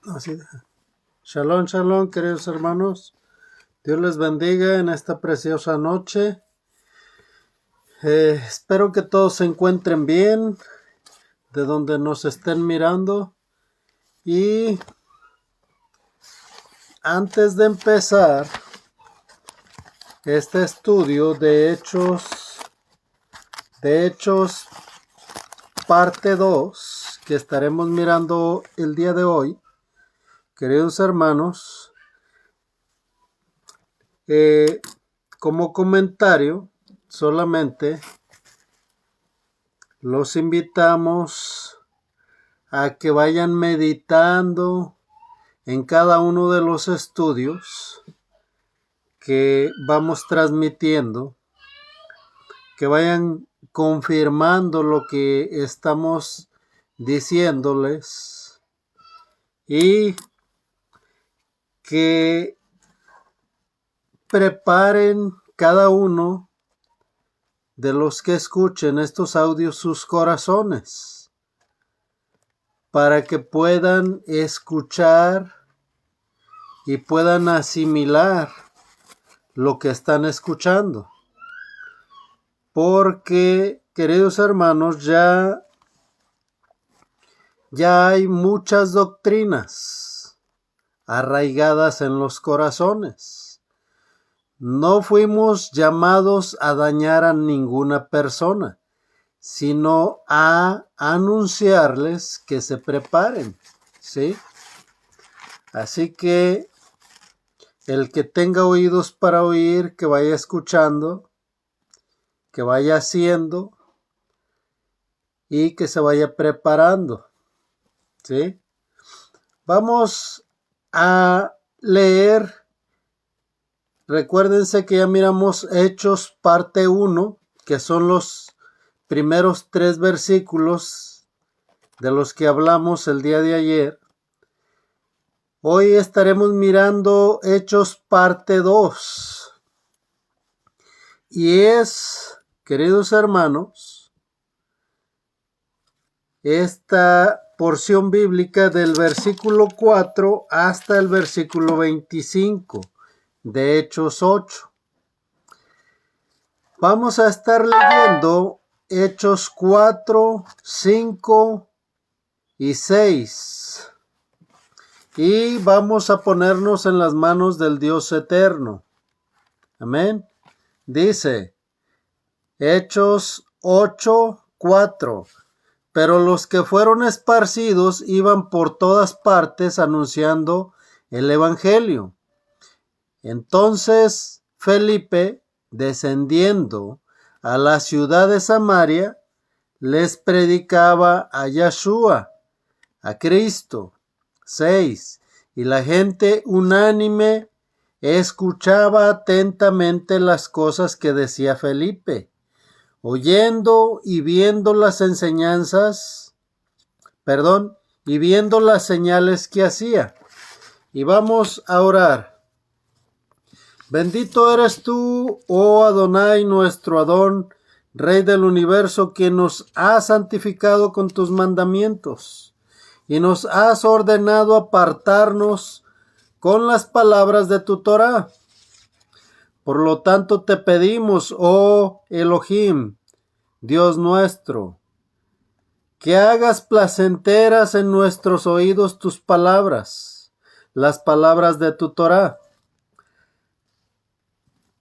Así. Shalom, shalom, queridos hermanos. Dios les bendiga en esta preciosa noche. Espero que todos se encuentren bien de donde nos estén mirando. Y antes de empezar este estudio de Hechos parte 2, que estaremos mirando el día de hoy, queridos hermanos, como comentario, solamente los invitamos a que vayan meditando en cada uno de los estudios que vamos transmitiendo, que vayan confirmando lo que estamos diciéndoles y que preparen cada uno de los que escuchen estos audios sus corazones para que puedan escuchar y puedan asimilar lo que están escuchando. Porque, queridos hermanos, ya hay muchas doctrinas arraigadas en los corazones. No fuimos llamados a dañar a ninguna persona, sino a anunciarles que se preparen, ¿sí? Así que el que tenga oídos para oír, que vaya escuchando, que vaya haciendo y que se vaya preparando, ¿sí? Vamos a leer. Recuérdense que ya miramos Hechos parte 1, que son los primeros 3 versículos de los que hablamos el día de ayer. Hoy estaremos mirando Hechos parte 2. Y es, queridos hermanos, esta porción bíblica del versículo 4 hasta el versículo 25 de Hechos 8. Vamos a estar leyendo Hechos 4, 5 y 6. Y vamos a ponernos en las manos del Dios eterno. Amén. Dice Hechos 8, 4. Pero los que fueron esparcidos iban por todas partes anunciando el evangelio. Entonces Felipe, descendiendo a la ciudad de Samaria, les predicaba a Yeshua, a Cristo. 6. Y la gente unánime escuchaba atentamente las cosas que decía Felipe, oyendo y viendo las y viendo las señales que hacía. Y vamos a orar. Bendito eres tú, oh Adonai, nuestro Adón, Rey del universo, que nos has santificado con tus mandamientos y nos has ordenado apartarnos con las palabras de tu Torá. Por lo tanto te pedimos, oh Elohim, Dios nuestro, que hagas placenteras en nuestros oídos tus palabras, las palabras de tu Torá.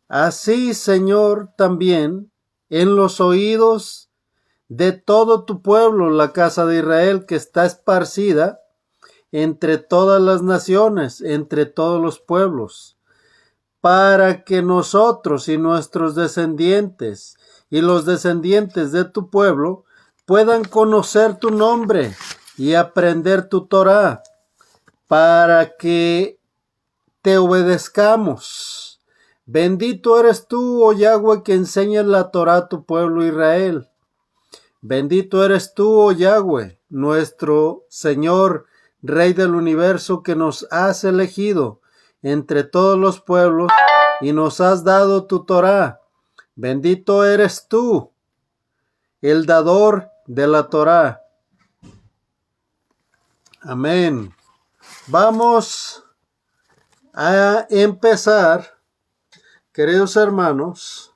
Así, Señor, también en los oídos de todo tu pueblo, la casa de Israel, que está esparcida entre todas las naciones, entre todos los pueblos, para que nosotros y nuestros descendientes y los descendientes de tu pueblo puedan conocer tu nombre y aprender tu Torá, para que te obedezcamos. Bendito eres tú, oh Yahweh, que enseñas la Torá a tu pueblo Israel. Bendito eres tú, oh Yahweh, nuestro Señor, Rey del universo, que nos has elegido entre todos los pueblos y nos has dado tu Torá. Bendito eres tú, el dador de la Torá. Amén. Vamos a empezar, queridos hermanos,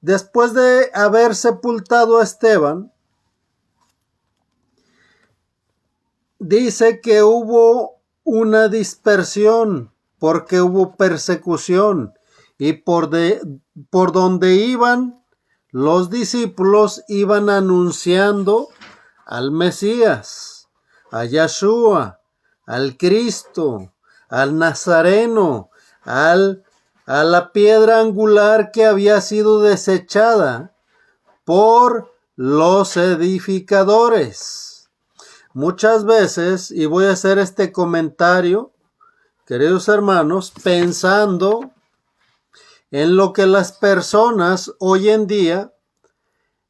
después de haber sepultado a Esteban, dice que hubo una dispersión porque hubo persecución y por donde iban los discípulos iban anunciando al Mesías, a Yeshua, al Cristo, al Nazareno, a la piedra angular que había sido desechada por los edificadores. Muchas veces, y voy a hacer este comentario, queridos hermanos, pensando en lo que las personas hoy en día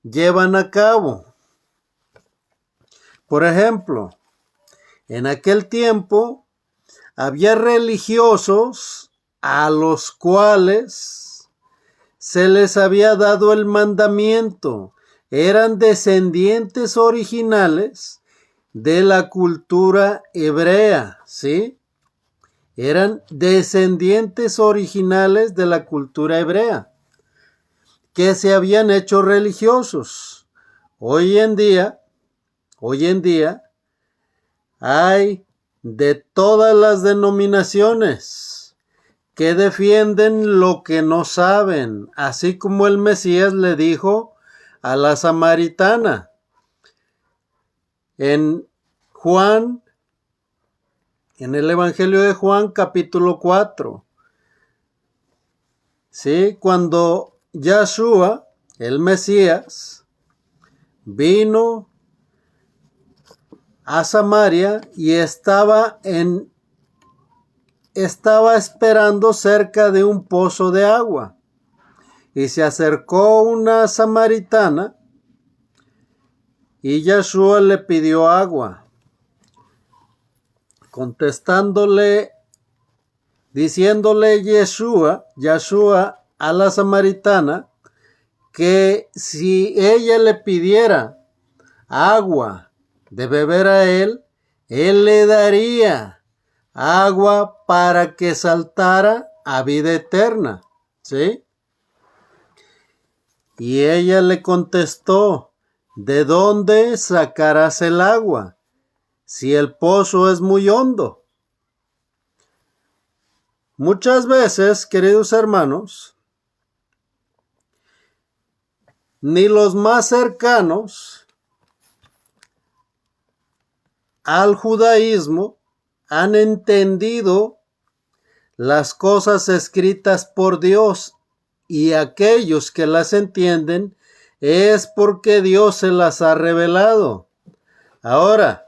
llevan a cabo. Por ejemplo, en aquel tiempo había religiosos a los cuales se les había dado el mandamiento. Eran descendientes originales de la cultura hebrea, ¿sí? Eran descendientes originales de la cultura hebrea, que se habían hecho religiosos. Hoy en día hay de todas las denominaciones que defienden lo que no saben, así como el Mesías le dijo a la samaritana en el Evangelio de Juan, capítulo 4. ¿Sí? Cuando Yeshua, el Mesías, vino a Samaria y estaba esperando cerca de un pozo de agua. Y se acercó una samaritana y Yeshua le pidió agua. Diciéndole Yeshua a la samaritana que si ella le pidiera agua de beber a él le daría agua para que saltara a vida eterna, ¿sí? Y ella le contestó, ¿de dónde sacarás el agua si el pozo es muy hondo? Muchas veces, queridos hermanos, ni los más cercanos al judaísmo han entendido las cosas escritas por Dios, y aquellos que las entienden es porque Dios se las ha revelado. Ahora,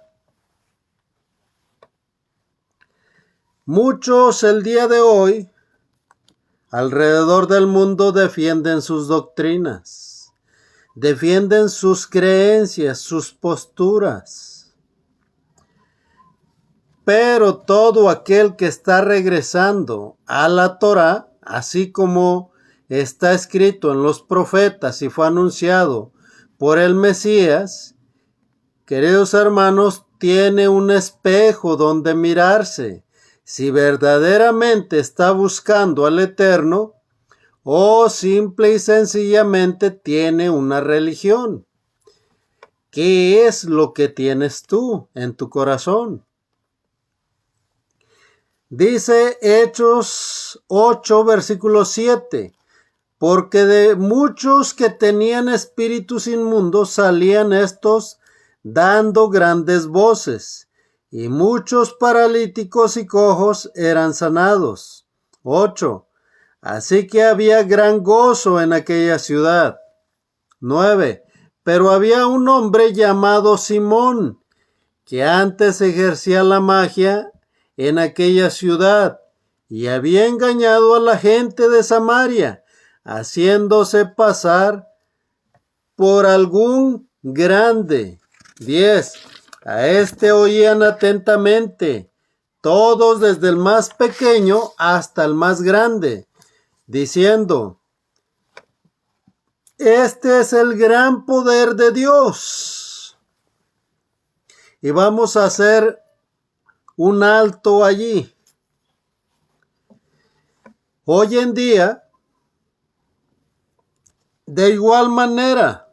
muchos el día de hoy alrededor del mundo defienden sus doctrinas, defienden sus creencias, sus posturas. Pero todo aquel que está regresando a la Torá, así como está escrito en los profetas y fue anunciado por el Mesías, queridos hermanos, tiene un espejo donde mirarse si verdaderamente está buscando al Eterno o simple y sencillamente tiene una religión. ¿Qué es lo que tienes tú en tu corazón? Dice Hechos 8, versículo 7, porque de muchos que tenían espíritus inmundos salían estos dando grandes voces, y muchos paralíticos y cojos eran sanados. 8. Así que había gran gozo en aquella ciudad. 9. Pero había un hombre llamado Simón, que antes ejercía la magia en aquella ciudad, y había engañado a la gente de Samaria, haciéndose pasar por algún grande. 10. A este oían atentamente, todos desde el más pequeño hasta el más grande, diciendo, este es el gran poder de Dios. y vamos a hacer un alto allí. Hoy en día, de igual manera,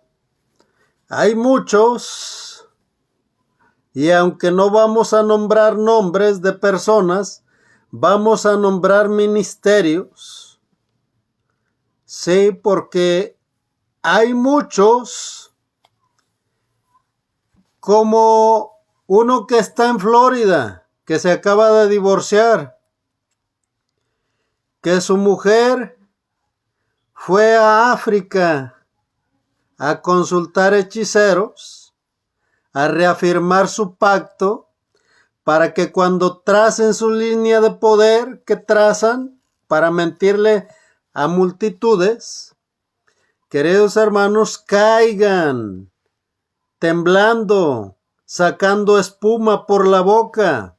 hay muchos, y aunque no vamos a nombrar nombres de personas, vamos a nombrar ministerios. Sí, porque hay muchos, como uno que está en Florida, que se acaba de divorciar, que su mujer fue a África a consultar hechiceros, a reafirmar su pacto, para que cuando tracen su línea de poder que trazan para mentirle a multitudes, queridos hermanos, caigan temblando, sacando espuma por la boca.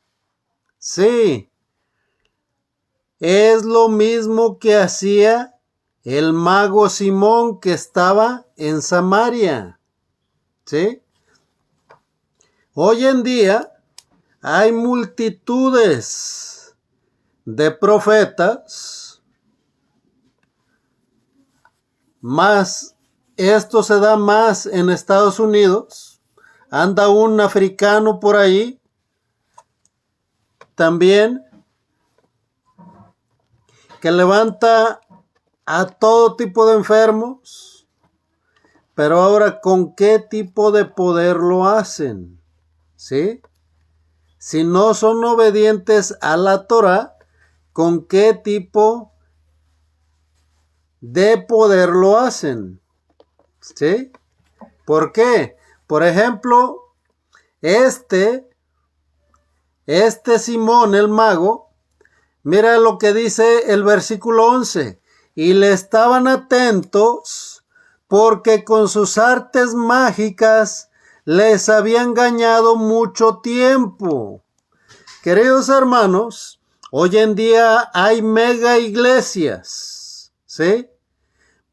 Sí, es lo mismo que hacía el mago Simón que estaba en Samaria. ¿Sí? Hoy en día hay multitudes de profetas, más esto se da más en Estados Unidos. Anda un africano por ahí también que levanta a todo tipo de enfermos, pero ahora ¿con qué tipo de poder lo hacen? ¿Sí? Si no son obedientes a la Torah, ¿con qué tipo de poder lo hacen? ¿Sí? ¿Por qué? Por ejemplo, este Simón el mago, mira lo que dice el versículo 11. Y le estaban atentos porque con sus artes mágicas les había engañado mucho tiempo. Queridos hermanos, hoy en día hay mega iglesias, ¿sí?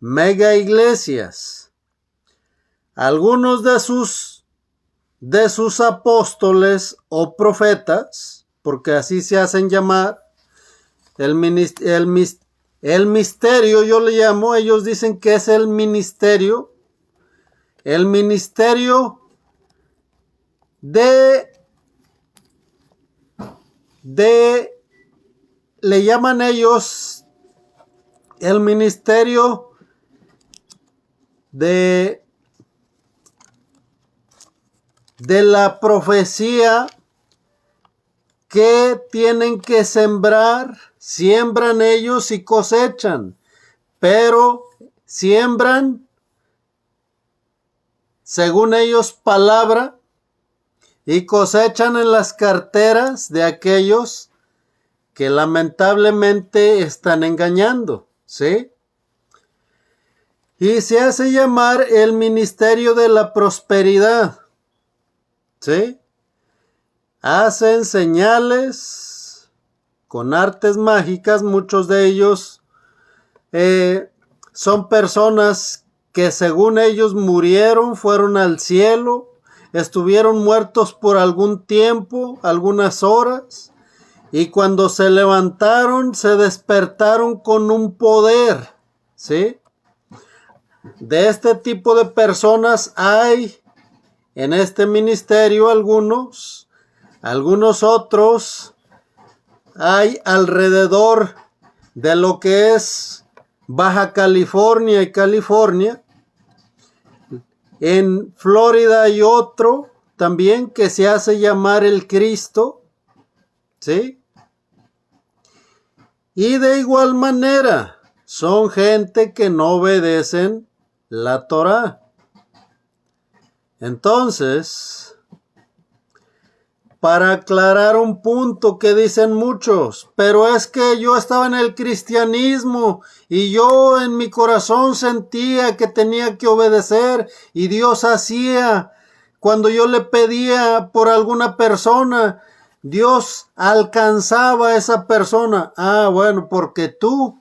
Mega iglesias. Algunos de sus apóstoles o profetas, porque así se hacen llamar, el misterio yo le llamo, ellos dicen que es el ministerio de le llaman ellos el ministerio de la profecía, que tienen que sembrar, siembran ellos y cosechan, pero siembran, según ellos, palabra, y cosechan en las carteras de aquellos que lamentablemente están engañando, ¿sí? Y se hace llamar el ministerio de la prosperidad, ¿sí? Hacen señales con artes mágicas, muchos de ellos son personas que según ellos murieron, fueron al cielo, estuvieron muertos por algún tiempo, algunas horas, y cuando se levantaron, se despertaron con un poder, ¿sí? De este tipo de personas hay en este ministerio algunos otros hay alrededor de lo que es Baja California y California. En Florida hay otro también que se hace llamar el Cristo, ¿sí? Y de igual manera son gente que no obedecen la Torah. Entonces, para aclarar un punto que dicen muchos, pero es que yo estaba en el cristianismo y yo en mi corazón sentía que tenía que obedecer y Dios hacía. Cuando yo le pedía por alguna persona, Dios alcanzaba a esa persona. Ah, bueno, porque tú,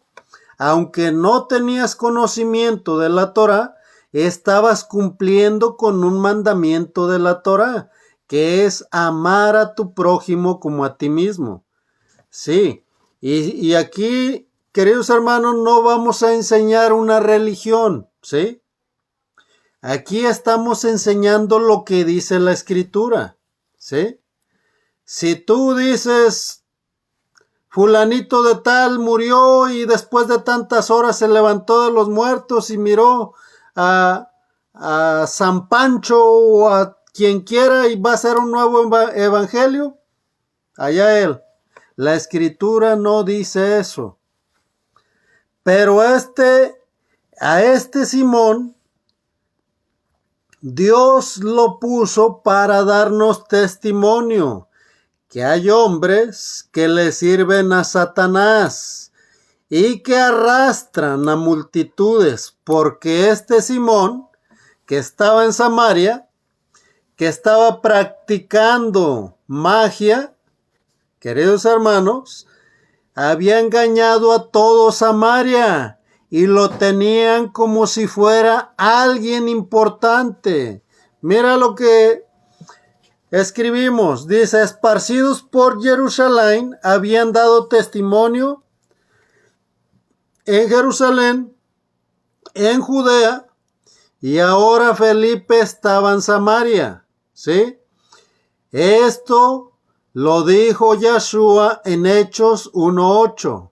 aunque no tenías conocimiento de la Torah, estabas cumpliendo con un mandamiento de la Torah, que es amar a tu prójimo como a ti mismo. Sí, y aquí, queridos hermanos, no vamos a enseñar una religión, ¿sí? Aquí estamos enseñando lo que dice la Escritura, ¿sí? Si tú dices, fulanito de tal murió y después de tantas horas se levantó de los muertos y miró a San Pancho o a quien quiera y va a ser un nuevo evangelio, allá él. La Escritura no dice eso. Pero a este Simón, Dios lo puso para darnos testimonio que hay hombres que le sirven a Satanás y que arrastran a multitudes, porque este Simón, que estaba en Samaria, que estaba practicando magia, queridos hermanos, había engañado a todo Samaria y lo tenían como si fuera alguien importante. Mira lo que escribimos. Dice, esparcidos por Jerusalén, habían dado testimonio en Jerusalén, en Judea, y ahora Felipe estaba en Samaria. ¿Sí? Esto lo dijo Yeshua en Hechos 1:8.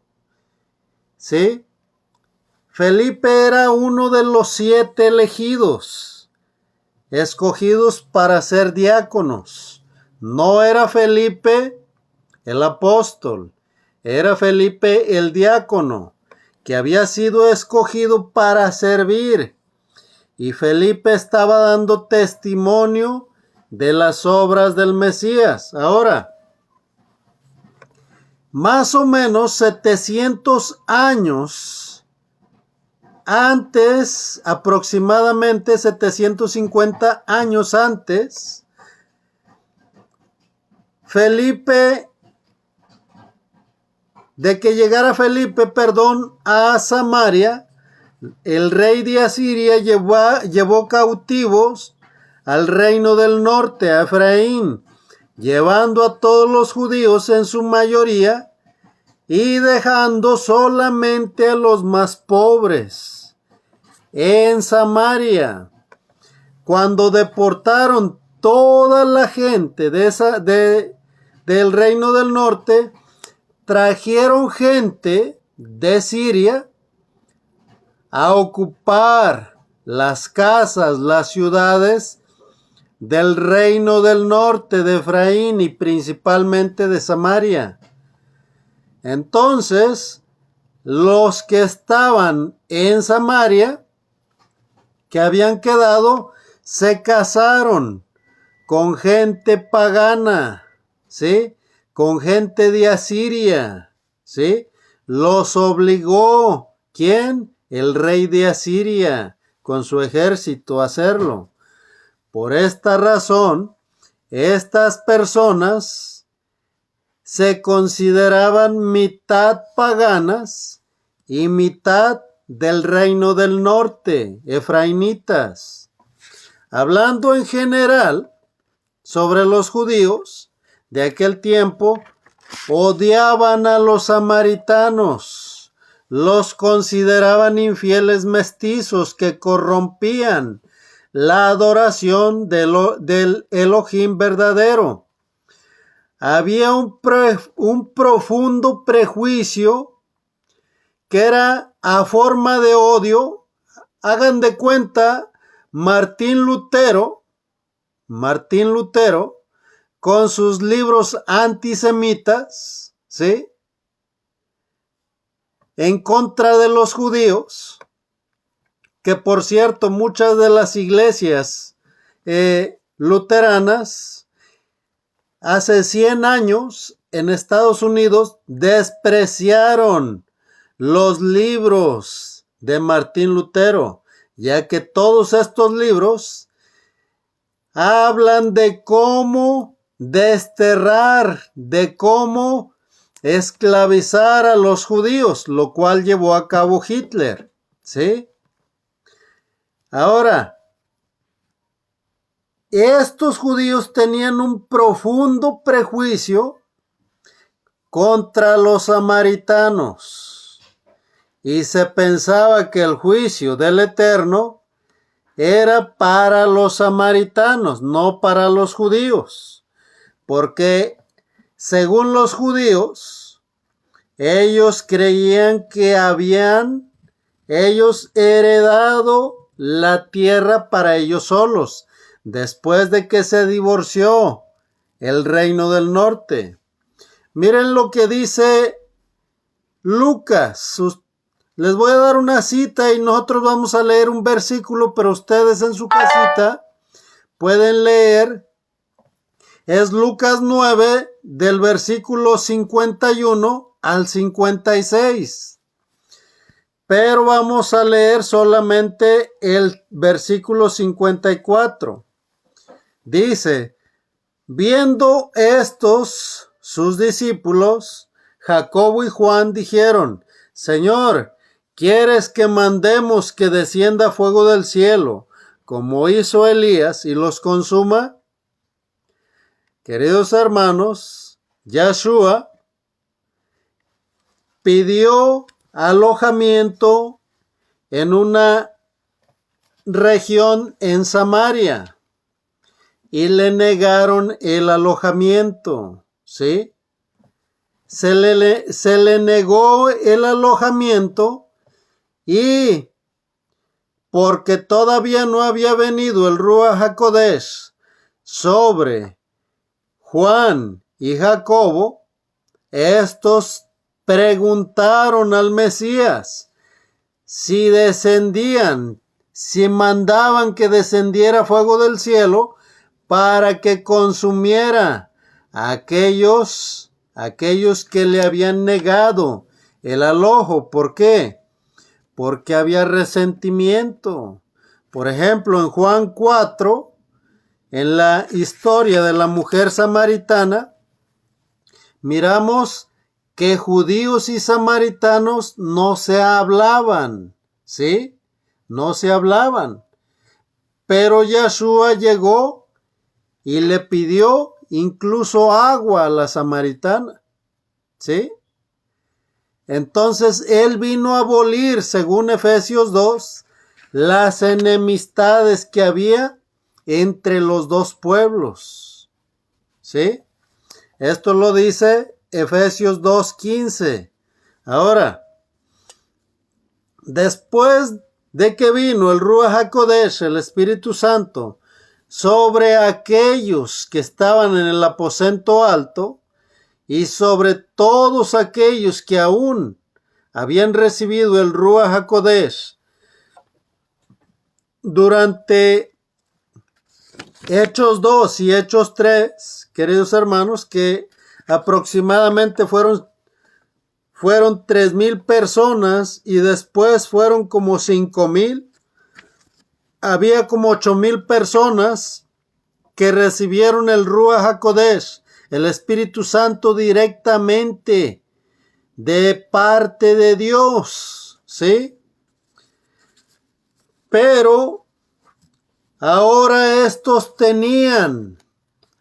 ¿Sí? Felipe era uno de los 7 elegidos, escogidos para ser diáconos. No era Felipe el apóstol, era Felipe el diácono, que había sido escogido para servir. Y Felipe estaba dando testimonio de las obras del Mesías. Ahora, más o menos 700 años antes, aproximadamente 750 años antes, de que llegara Felipe, a Samaria, el rey de Asiria llevó cautivos al reino del norte, a Efraín, llevando a todos los judíos en su mayoría y dejando solamente a los más pobres. En Samaria, cuando deportaron toda la gente del reino del norte, trajeron gente de Siria a ocupar las casas, las ciudades del reino del norte de Efraín y principalmente de Samaria. Entonces, los que estaban en Samaria, que habían quedado, se casaron con gente pagana, ¿sí? Con gente de Asiria, ¿sí? Los obligó, ¿quién? El rey de Asiria, con su ejército a hacerlo. Por esta razón, estas personas se consideraban mitad paganas y mitad del reino del norte, efraimitas. Hablando en general sobre los judíos de aquel tiempo, odiaban a los samaritanos, los consideraban infieles mestizos que corrompían la adoración del Elohim verdadero. Había un profundo prejuicio que era a forma de odio. Hagan de cuenta Martín Lutero, con sus libros antisemitas, ¿sí? En contra de los judíos, que por cierto muchas de las iglesias luteranas hace 100 años en Estados Unidos despreciaron los libros de Martín Lutero, ya que todos estos libros hablan de cómo desterrar, de cómo esclavizar a los judíos, lo cual llevó a cabo Hitler, ¿sí? Ahora, estos judíos tenían un profundo prejuicio contra los samaritanos y se pensaba que el juicio del Eterno era para los samaritanos, no para los judíos, porque según los judíos, ellos creían que habían ellos heredado la tierra para ellos solos, después de que se divorció el reino del norte. Miren lo que dice Lucas. Les voy a dar una cita y nosotros vamos a leer un versículo, pero ustedes en su casita pueden leer. Es Lucas 9 del versículo 51 al 56. Pero vamos a leer solamente el versículo 54. Dice, viendo estos sus discípulos, Jacobo y Juan dijeron, Señor, ¿quieres que mandemos que descienda fuego del cielo, como hizo Elías, y los consuma? Queridos hermanos, Yahshua pidió alojamiento en una región en Samaria y le negaron el alojamiento, ¿sí? Se le negó el alojamiento y porque todavía no había venido el Ruach HaKodesh sobre Juan y Jacobo, estos preguntaron al Mesías si descendían, si mandaban que descendiera fuego del cielo para que consumiera a aquellos que le habían negado el alojo. ¿Por qué? Porque había resentimiento. Por ejemplo, en Juan 4, en la historia de la mujer samaritana, miramos que judíos y samaritanos no se hablaban, ¿sí? No se hablaban. Pero Yahshua llegó y le pidió incluso agua a la samaritana, ¿sí? Entonces él vino a abolir, según Efesios 2, las enemistades que había entre los dos pueblos, ¿sí? Esto lo dice Efesios 2:15. Ahora, después de que vino el Ruach HaKodesh, el Espíritu Santo, sobre aquellos que estaban en el aposento alto y sobre todos aquellos que aún habían recibido el Ruach HaKodesh durante Hechos 2 y Hechos 3, queridos hermanos, que aproximadamente fueron 3,000 personas y después fueron como 5,000. Había como 8,000 personas que recibieron el Ruach HaKodesh, el Espíritu Santo directamente de parte de Dios, ¿sí? Pero ahora estos tenían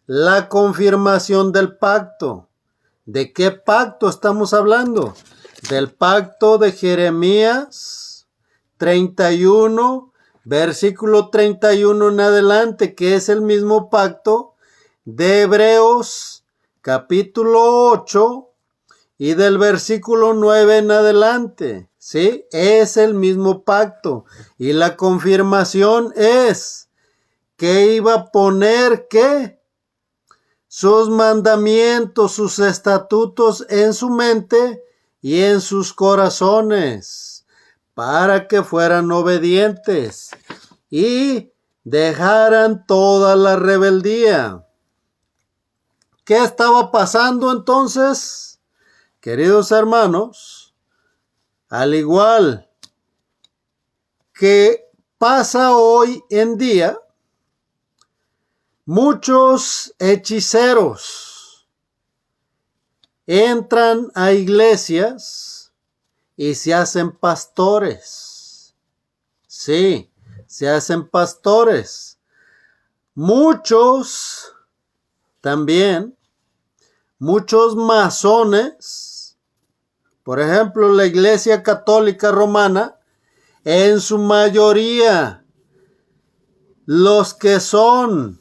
la confirmación del pacto. ¿De qué pacto estamos hablando? Del pacto de Jeremías 31, versículo 31 en adelante, que es el mismo pacto de Hebreos capítulo 8 y del versículo 9 en adelante, ¿sí? Es el mismo pacto. Y la confirmación es que iba a poner, ¿qué? Sus mandamientos, sus estatutos en su mente y en sus corazones, para que fueran obedientes y dejaran toda la rebeldía. ¿Qué estaba pasando entonces? Queridos hermanos, al igual que pasa hoy en día, muchos hechiceros entran a iglesias y se hacen pastores. Sí, se hacen pastores. Muchos también, muchos masones, por ejemplo, la Iglesia Católica Romana, en su mayoría, los que son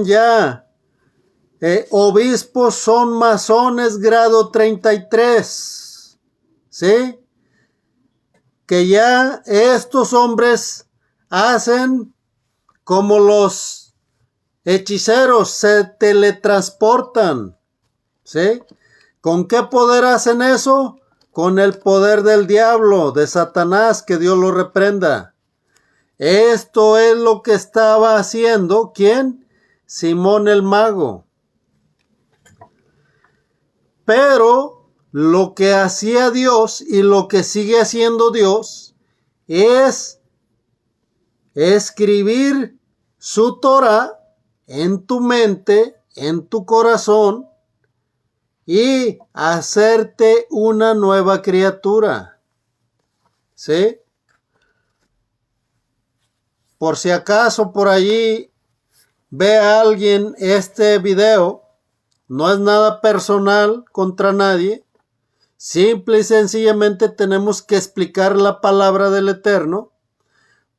ya obispos son masones grado 33, ¿sí? Que ya estos hombres hacen como los hechiceros, se teletransportan, ¿sí? ¿Con qué poder hacen eso? Con el poder del diablo, de Satanás, que Dios lo reprenda. Esto es lo que estaba haciendo, ¿quién? Simón el Mago. Pero lo que hacía Dios y lo que sigue haciendo Dios es escribir su Torah en tu mente, en tu corazón, y hacerte una nueva criatura. ¿Sí? Por si acaso por allí ve a alguien este video, no es nada personal contra nadie, simple y sencillamente tenemos que explicar la palabra del Eterno,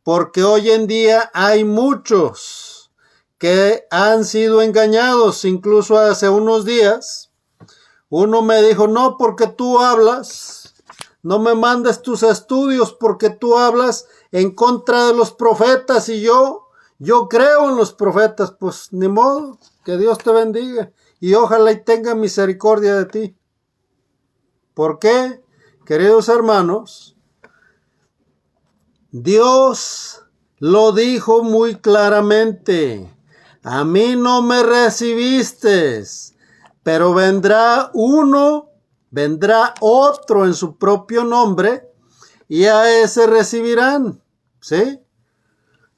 porque hoy en día hay muchos que han sido engañados. Incluso hace unos días uno me dijo, no, porque tú hablas, no me mandes tus estudios porque tú hablas en contra de los profetas y yo creo en los profetas. Pues ni modo, que Dios te bendiga y ojalá y tenga misericordia de ti. ¿Por qué? Queridos hermanos, Dios lo dijo muy claramente. A mí no me recibiste, pero vendrá otro en su propio nombre y a ese recibirán. ¿Sí?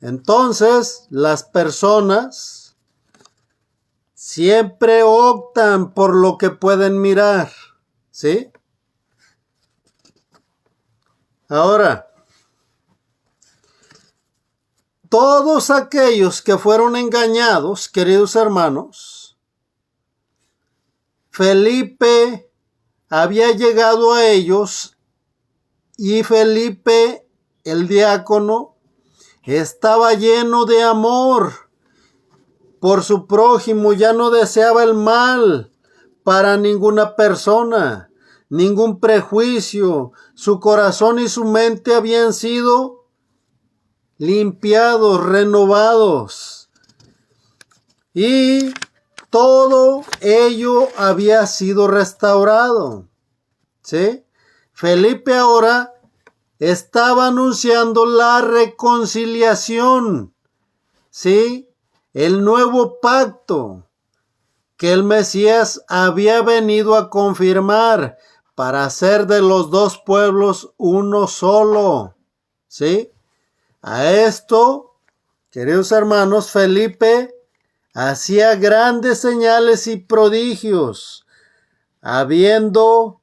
Entonces, las personas siempre optan por lo que pueden mirar. ¿Sí? Ahora, todos aquellos que fueron engañados, queridos hermanos, Felipe había llegado a ellos y Felipe, el diácono, estaba lleno de amor por su prójimo, ya no deseaba el mal para ninguna persona, ningún prejuicio. Su corazón y su mente habían sido limpiados, renovados, y todo ello había sido restaurado. ¿Sí? Felipe ahora estaba anunciando la reconciliación, ¿sí? El nuevo pacto que el Mesías había venido a confirmar para hacer de los dos pueblos uno solo, ¿sí? A esto, queridos hermanos, Felipe hacía grandes señales y prodigios, habiendo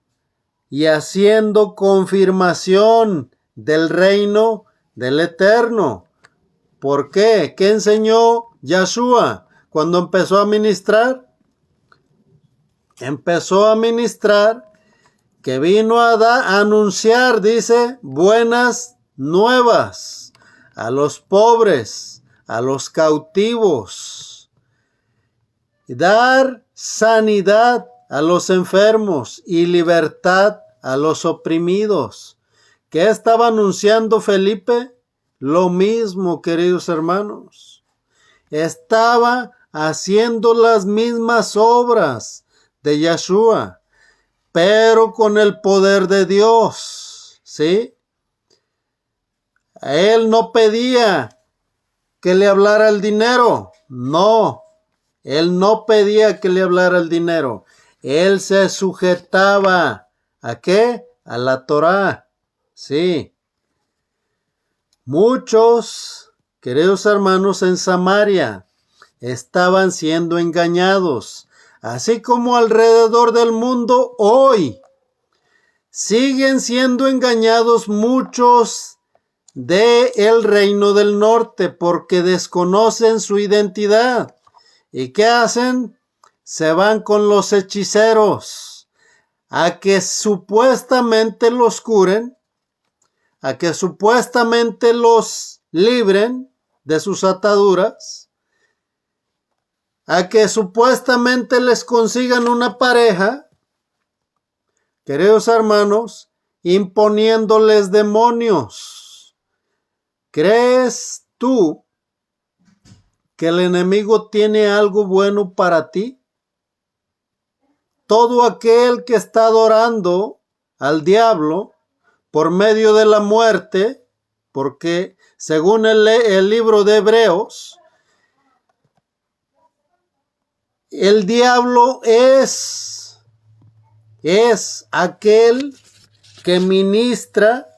y haciendo confirmación del reino del Eterno. ¿Por qué? ¿Qué enseñó Yahshua cuando empezó a ministrar? Empezó a ministrar que vino a anunciar, dice, buenas nuevas a los pobres, a los cautivos, y dar sanidad a los enfermos y libertad a los oprimidos. ¿Qué estaba anunciando Felipe? Lo mismo, queridos hermanos. Estaba haciendo las mismas obras de Yahshua, pero con el poder de Dios, ¿sí? Él no pedía que le hablara el dinero, no. Él no pedía que le hablara el dinero. Él se sujetaba, ¿a qué? A la Torá, sí. Muchos, queridos hermanos, en Samaria estaban siendo engañados, así como alrededor del mundo hoy siguen siendo engañados muchos de el reino del norte, porque desconocen su identidad. ¿Y qué hacen? Se van con los hechiceros a que supuestamente los curen, a que supuestamente los libren de sus ataduras, a que supuestamente les consigan una pareja, queridos hermanos, imponiéndoles demonios. ¿Crees tú que el enemigo tiene algo bueno para ti? Todo aquel que está adorando al diablo por medio de la muerte, porque según el libro de Hebreos, el diablo es aquel que ministra,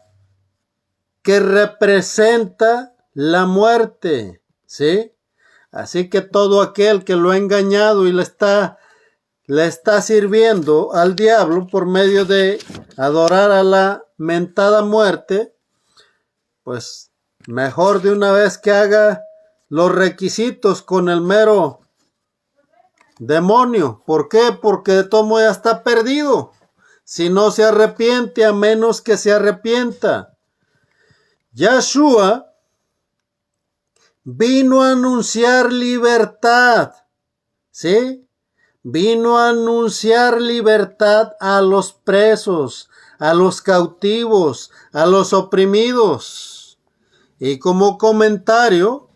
que representa la muerte, ¿sí? Así que todo aquel que lo ha engañado y le está sirviendo al diablo por medio de adorar a la mentada muerte, pues mejor de una vez que haga los requisitos con el mero demonio. ¿Por qué? Porque de todo modo ya está perdido. Si no se arrepiente, a menos que se arrepienta. Yahshua vino a anunciar libertad, ¿sí? Vino a anunciar libertad a los presos, a los cautivos, a los oprimidos. Y como comentario,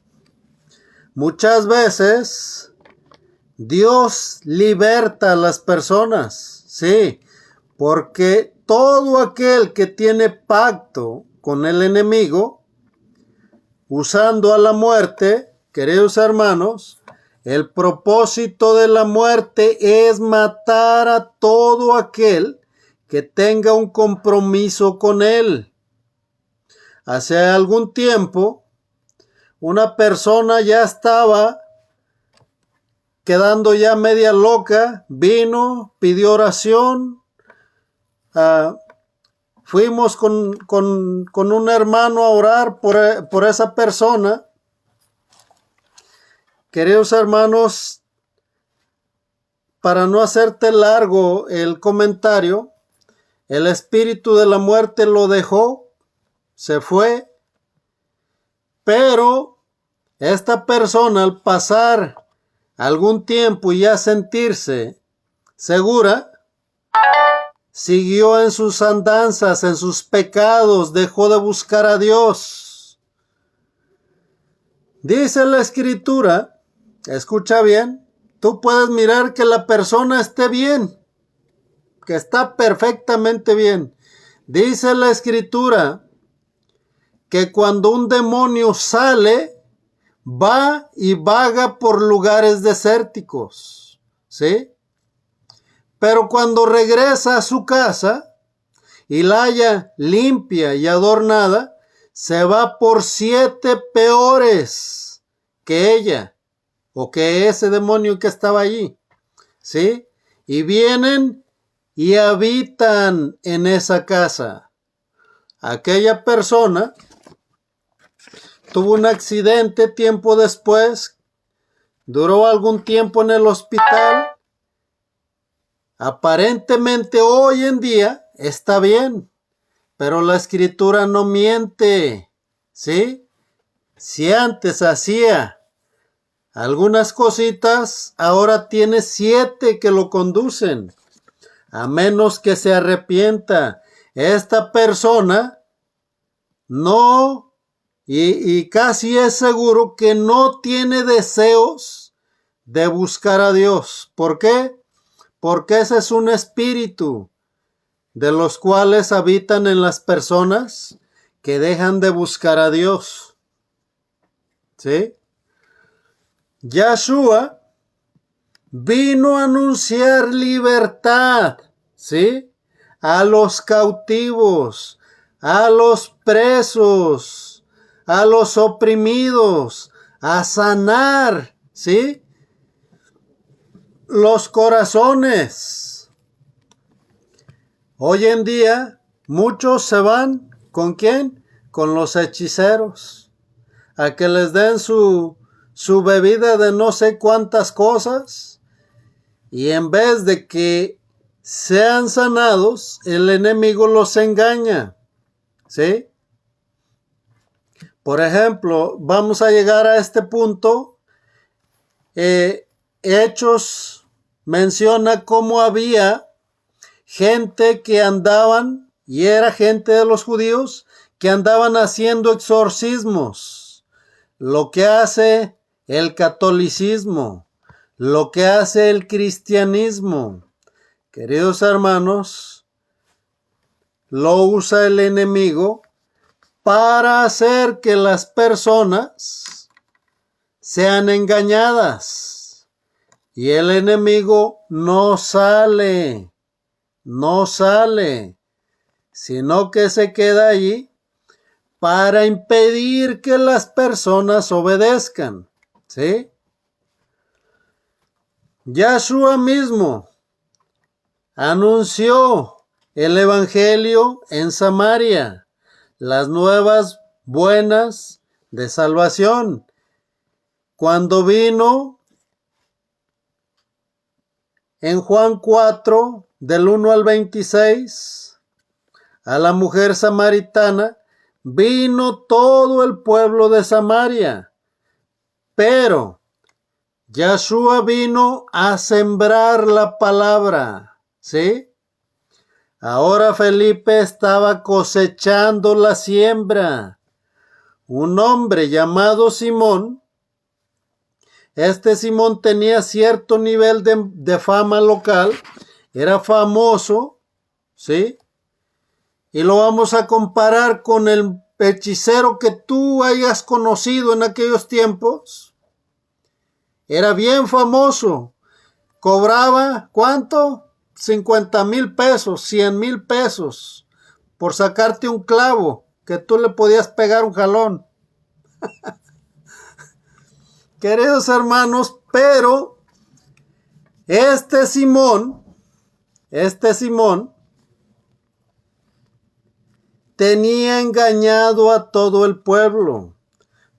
muchas veces Dios liberta a las personas, sí, porque todo aquel que tiene pacto con el enemigo, usando a la muerte, queridos hermanos, el propósito de la muerte es matar a todo aquel que tenga un compromiso con él. Hace algún tiempo, una persona ya estaba quedando ya media loca, vino, pidió oración, fuimos con un hermano a orar por esa persona. Queridos hermanos, para no hacerte largo el comentario, el espíritu de la muerte lo dejó, se fue, pero esta persona al pasar algún tiempo y ya sentirse segura, siguió en sus andanzas, en sus pecados, dejó de buscar a Dios. Dice la escritura, escucha bien, tú puedes mirar que la persona esté bien, que está perfectamente bien. Dice la escritura que cuando un demonio sale, va y vaga por lugares desérticos, ¿sí? Pero cuando regresa a su casa y la halla limpia y adornada, se va por 7 peores que ella o que ese demonio que estaba allí, ¿sí? Y vienen y habitan en esa casa. Aquella persona tuvo un accidente tiempo después, duró algún tiempo en el hospital. Aparentemente hoy en día está bien, pero la escritura no miente, ¿sí? Si antes hacía algunas cositas, ahora tiene 7 que lo conducen, a menos que se arrepienta. Esta persona no, y casi es seguro que no tiene deseos de buscar a Dios. ¿Por qué? Porque ese es un espíritu de los cuales habitan en las personas que dejan de buscar a Dios. ¿Sí? Yahshua vino a anunciar libertad, ¿sí? A los cautivos, a los presos, a los oprimidos, a sanar, ¿sí? Los corazones. Hoy en día, muchos se van, ¿con quién? con los hechiceros, a que les den su bebida de no sé cuántas cosas, y en vez de que sean sanados, el enemigo los engaña, ¿sí? Por ejemplo, vamos a llegar a este punto. Hechos menciona cómo había gente que andaban, y era gente de los judíos, que andaban haciendo exorcismos. Lo que hace el catolicismo, lo que hace el cristianismo, queridos hermanos, lo usa el enemigo para hacer que las personas sean engañadas. Y el enemigo no sale, sino que se queda allí para impedir que las personas obedezcan, ¿sí? Yahshua mismo anunció el evangelio en Samaria, las nuevas buenas de salvación. Cuando vino en Juan 4, del 1 al 26, a la mujer samaritana, vino todo el pueblo de Samaria, pero Yahshua vino a sembrar la palabra, ¿sí? Ahora Felipe estaba cosechando la siembra. Un hombre llamado Simón, este Simón tenía cierto nivel de fama local, era famoso, ¿sí? Y lo vamos a comparar con el hechicero que tú hayas conocido en aquellos tiempos. Era bien famoso. Cobraba, ¿cuánto? 50,000 pesos, 100,000 pesos por sacarte un clavo que tú le podías pegar un jalón. Queridos hermanos, pero este Simón tenía engañado a todo el pueblo.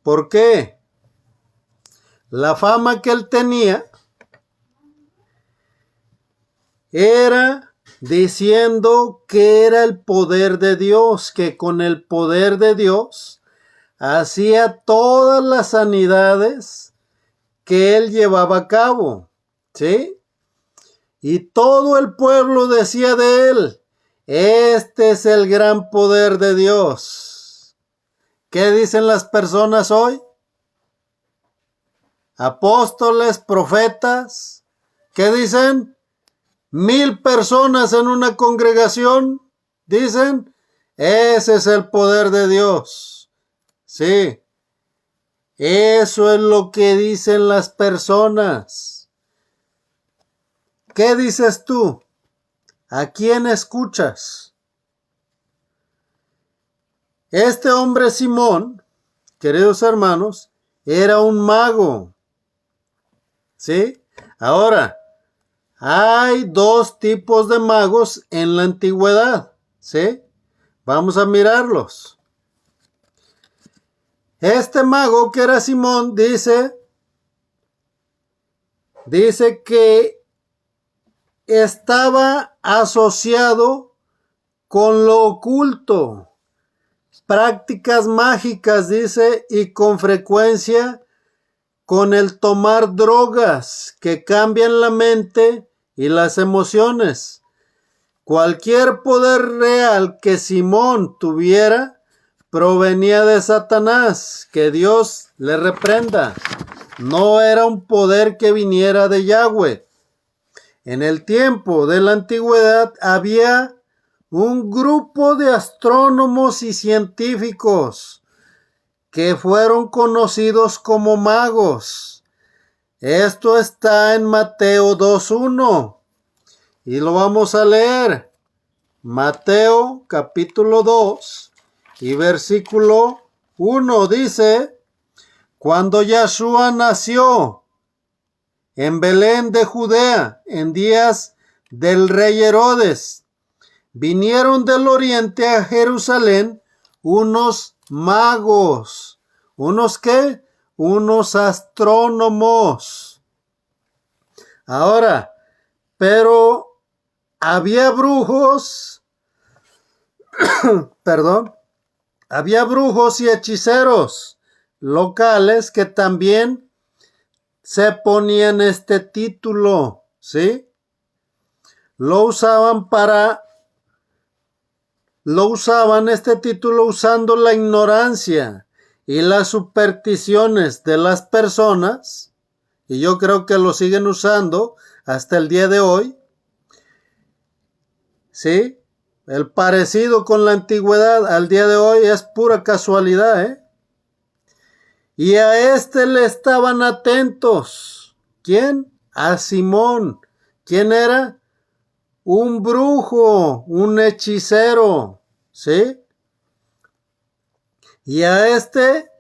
¿Por qué? La fama que él tenía era diciendo que era el poder de Dios, que con el poder de Dios hacía todas las sanidades que él llevaba a cabo, ¿sí? Y todo el pueblo decía de él, este es el gran poder de Dios. ¿Qué dicen las personas hoy? Apóstoles, profetas, ¿qué dicen? 1,000 personas en una congregación dicen, ese es el poder de Dios. Sí, eso es lo que dicen las personas. ¿Qué dices tú? ¿A quién escuchas? Este hombre Simón, queridos hermanos, era un mago. ¿Sí? Ahora, hay dos tipos de magos en la antigüedad, ¿sí? Vamos a mirarlos. Este mago que era Simón dice que estaba asociado con lo oculto, prácticas mágicas, dice, y con frecuencia con el tomar drogas que cambian la mente y las emociones. Cualquier poder real que Simón tuviera provenía de Satanás, que Dios le reprenda. No era un poder que viniera de Yahweh. En el tiempo de la antigüedad había un grupo de astrónomos y científicos que fueron conocidos como magos. Esto está en Mateo 2:1 y lo vamos a leer. Mateo capítulo 2 y versículo 1 dice: cuando Yahshua nació en Belén de Judea en días del rey Herodes, vinieron del oriente a Jerusalén unos magos. ¿Unos qué? Unos astrónomos. Ahora, pero había brujos, perdón, había brujos y hechiceros locales que también se ponían este título, ¿sí? Lo usaban este título usando la ignorancia y las supersticiones de las personas, y yo creo que lo siguen usando hasta el día de hoy, ¿sí? El parecido con la antigüedad al día de hoy es pura casualidad, ¿eh? Y a este le estaban atentos. ¿Quién? A Simón. ¿Quién era? Un brujo, un hechicero, ¿sí? Y a este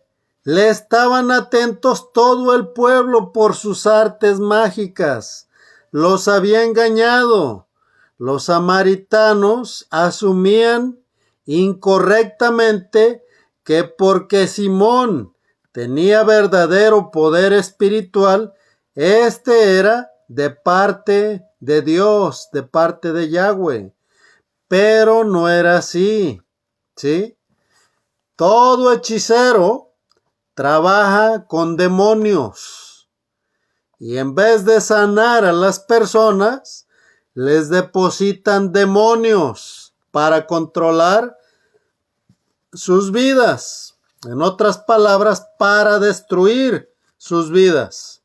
le estaban atentos todo el pueblo por sus artes mágicas. Los había engañado. Los samaritanos asumían incorrectamente que porque Simón tenía verdadero poder espiritual, este era de parte de Dios, de parte de Yahweh. Pero no era así, ¿sí? Todo hechicero trabaja con demonios y en vez de sanar a las personas, les depositan demonios para controlar sus vidas. En otras palabras, para destruir sus vidas.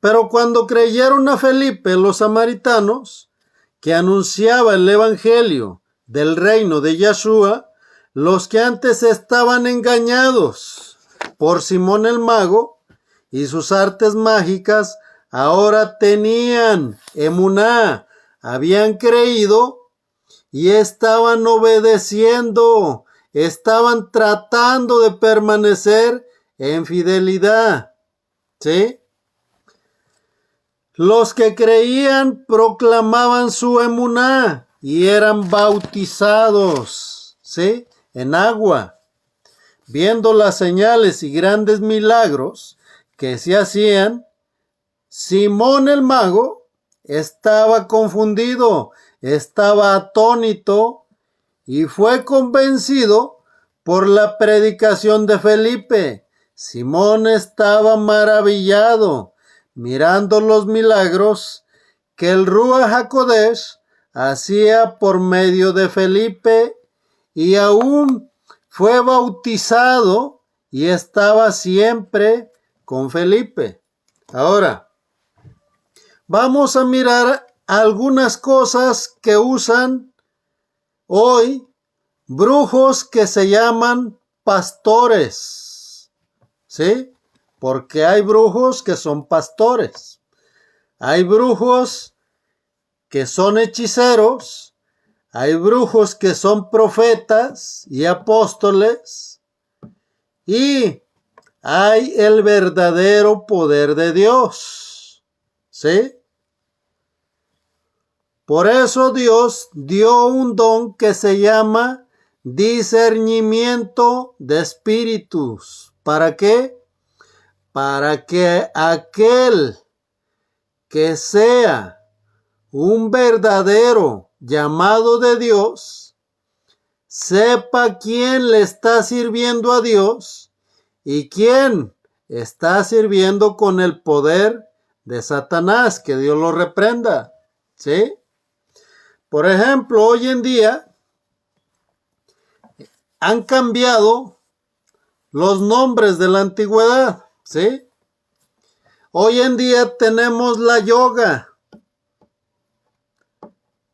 Pero cuando creyeron a Felipe, los samaritanos, que anunciaba el evangelio del reino de Yahshua, los que antes estaban engañados por Simón el mago y sus artes mágicas, ahora tenían emuná, habían creído y estaban obedeciendo, estaban tratando de permanecer en fidelidad, ¿sí? Los que creían proclamaban su emuná y eran bautizados, ¿sí? En agua. Viendo las señales y grandes milagros que se hacían, Simón el mago estaba confundido, estaba atónito y fue convencido por la predicación de Felipe. Simón estaba maravillado mirando los milagros que el Ruach HaKodesh hacía por medio de Felipe y aún fue bautizado y estaba siempre con Felipe. Ahora, vamos a mirar algunas cosas que usan hoy brujos que se llaman pastores, ¿sí? Porque hay brujos que son pastores, hay brujos que son hechiceros, hay brujos que son profetas y apóstoles, y hay el verdadero poder de Dios, ¿sí? Por eso Dios dio un don que se llama discernimiento de espíritus. ¿Para qué? Para que aquel que sea un verdadero llamado de Dios sepa quién le está sirviendo a Dios y quién está sirviendo con el poder de Satanás, que Dios lo reprenda, ¿sí? Por ejemplo, hoy en día han cambiado los nombres de la antigüedad, ¿sí? Hoy en día tenemos la yoga,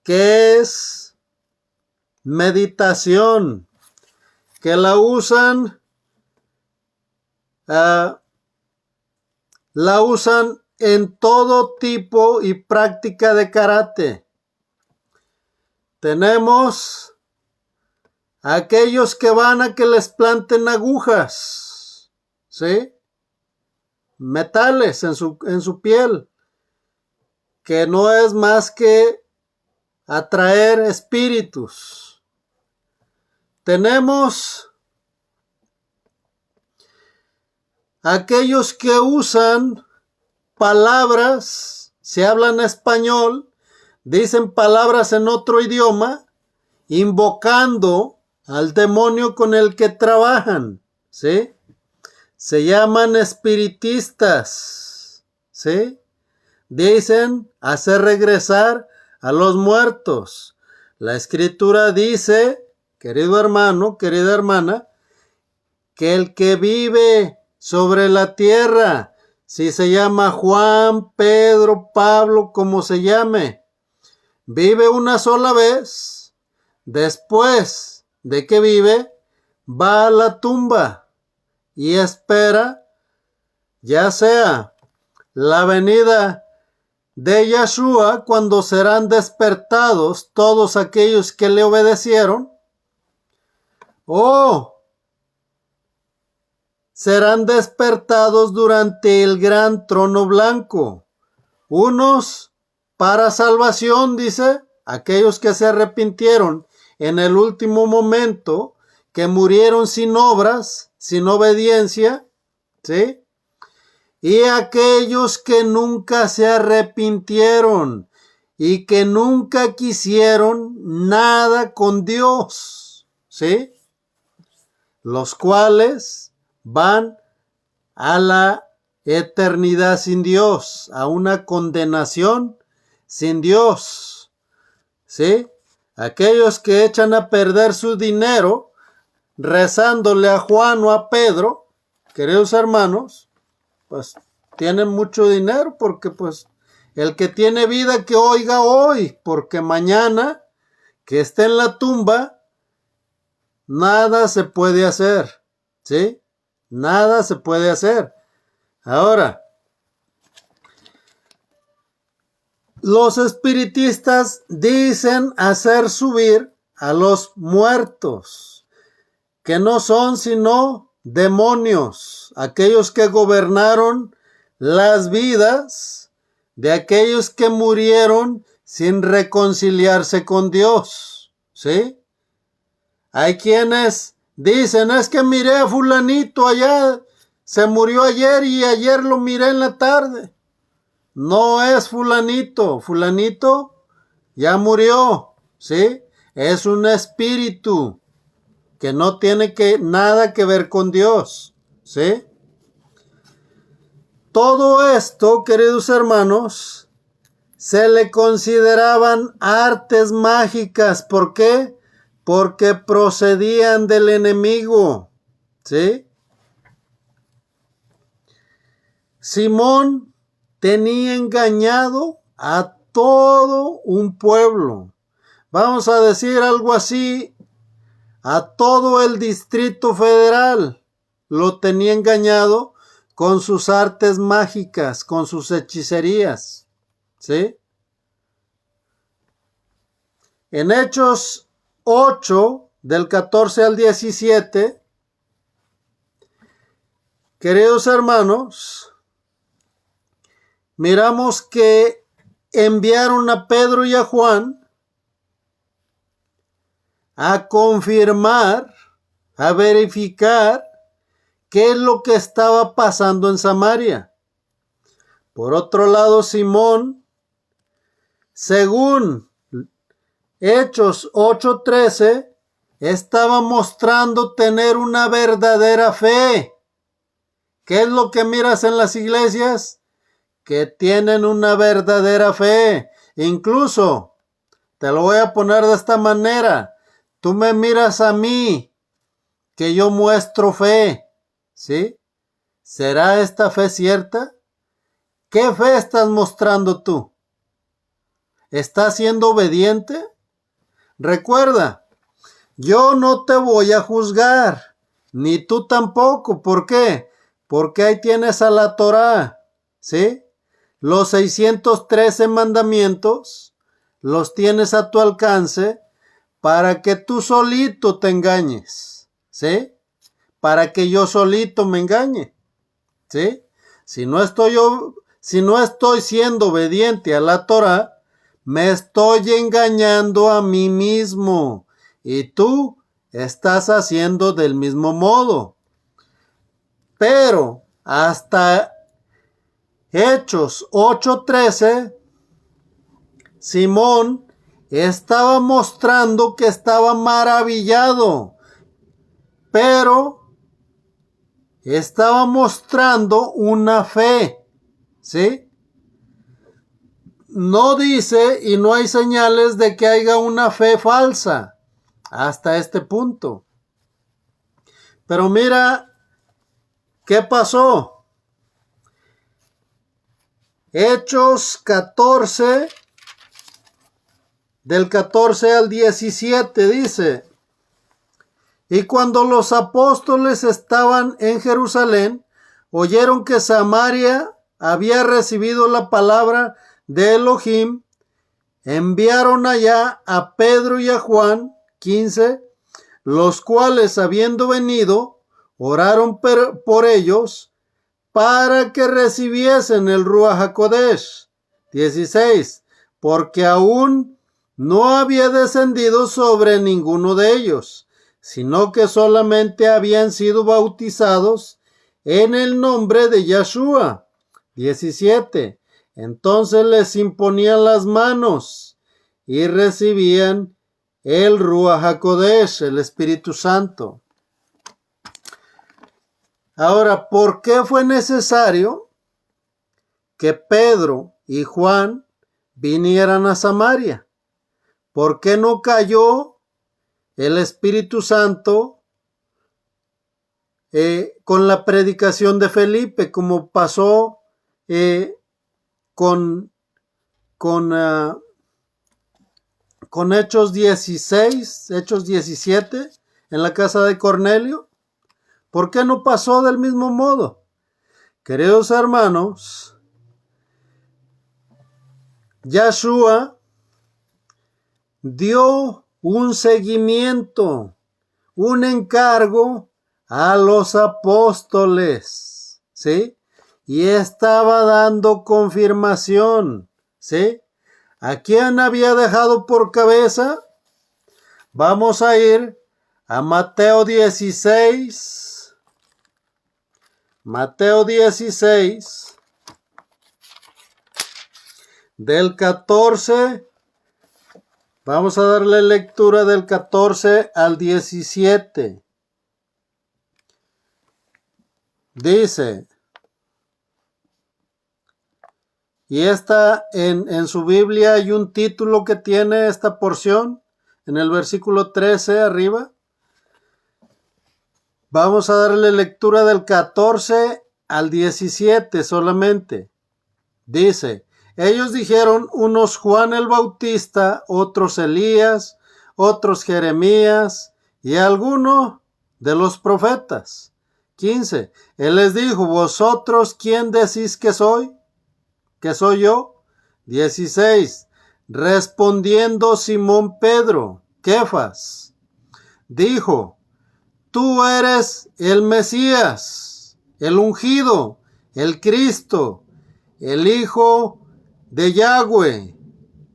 que es meditación, que la usan en todo tipo y práctica de karate. Tenemos aquellos que van a que les planten agujas, ¿sí? Metales en su piel, que no es más que atraer espíritus. tenemos aquellos que usan palabras, si hablan español, dicen palabras en otro idioma, invocando al demonio con el que trabajan, ¿sí? Se llaman espiritistas, ¿sí? Dicen hacer regresar a los muertos. La escritura dice, querido hermano, querida hermana, que el que vive sobre la tierra, si se llama Juan, Pedro, Pablo, como se llame, vive una sola vez, después de que vive, va a la tumba y espera, ya sea la venida de Yeshua, cuando serán despertados todos aquellos que le obedecieron, o serán despertados durante el gran trono blanco. Unos para salvación, dice, aquellos que se arrepintieron en el último momento, que murieron sin obras, sin obediencia, ¿sí? Y aquellos que nunca se arrepintieron y que nunca quisieron nada con Dios, ¿sí? Los cuales van a la eternidad sin Dios, a una condenación sin Dios, ¿sí? Aquellos que echan a perder su dinero rezándole a Juan o a Pedro, queridos hermanos, pues tienen mucho dinero, porque pues el que tiene vida que oiga hoy, porque mañana que esté en la tumba, nada se puede hacer, ¿sí? Nada se puede hacer. Ahora, los espiritistas dicen hacer subir a los muertos, que no son sino demonios, aquellos que gobernaron las vidas de aquellos que murieron sin reconciliarse con Dios, ¿sí? Hay quienes dicen, es que miré a fulanito allá, se murió ayer y ayer lo miré en la tarde. No es fulanito, fulanito ya murió, ¿sí? Es un espíritu que no tiene nada que ver con Dios, ¿sí? Todo esto, queridos hermanos, se le consideraban artes mágicas. ¿Por qué? Porque procedían del enemigo, ¿sí? Simón tenía engañado a todo un pueblo. Vamos a decir algo así, a todo el Distrito Federal lo tenía engañado con sus artes mágicas, con sus hechicerías, ¿sí? En Hechos 8, del 14 al 17, queridos hermanos, miramos que enviaron a Pedro y a Juan a confirmar, a verificar qué es lo que estaba pasando en Samaria. Por otro lado, Simón, según Hechos 8:13, estaba mostrando tener una verdadera fe. ¿Qué es lo que miras en las iglesias? Que tienen una verdadera fe. Incluso, te lo voy a poner de esta manera. Tú me miras a mí, que yo muestro fe, ¿sí? ¿Será esta fe cierta? ¿Qué fe estás mostrando tú? ¿Estás siendo obediente? Recuerda, yo no te voy a juzgar, ni tú tampoco. ¿Por qué? Porque ahí tienes a la Torá, ¿sí? Los 613 mandamientos los tienes a tu alcance para que tú solito te engañes, ¿sí? Para que yo solito me engañe, ¿sí? Si no estoy siendo obediente a la Torá, me estoy engañando a mí mismo. Y tú estás haciendo del mismo modo. Pero hasta Hechos 8:13, Simón estaba mostrando que estaba maravillado, pero estaba mostrando una fe, ¿sí? No dice y no hay señales de que haya una fe falsa hasta este punto. Pero mira qué pasó. Hechos 14, del 14 al 17 dice: y cuando los apóstoles estaban en Jerusalén, oyeron que Samaria había recibido la palabra de Elohim, enviaron allá a Pedro y a Juan, 15, los cuales, habiendo venido, oraron por ellos para que recibiesen el Ruach HaKodesh. 16, porque aún no había descendido sobre ninguno de ellos, sino que solamente habían sido bautizados en el nombre de Yahshua. 17, entonces les imponían las manos y recibían el Ruach HaKodesh, el Espíritu Santo. Ahora, ¿por qué fue necesario que Pedro y Juan vinieran a Samaria? ¿Por qué no cayó el Espíritu Santo con la predicación de Felipe, como pasó con Hechos 16, Hechos 17, en la casa de Cornelio? ¿Por qué no pasó del mismo modo? Queridos hermanos, Yahshua dio un seguimiento, un encargo a los apóstoles, ¿sí? Y estaba dando confirmación, ¿sí? ¿A quién había dejado por cabeza? Vamos a ir a Mateo 16. Mateo 16, del 14, vamos a darle lectura del 14 al 17. Dice, y en su Biblia hay un título que tiene esta porción, en el versículo 13 arriba. Vamos a darle lectura del 14 al 17 solamente. Dice, ellos dijeron, unos Juan el Bautista, otros Elías, otros Jeremías y alguno de los profetas. 15. Él les dijo, ¿vosotros quién decís que soy? ¿Que soy yo? 16. Respondiendo Simón Pedro, Kefas, dijo, tú eres el Mesías, el ungido, el Cristo, el Hijo de Yahweh,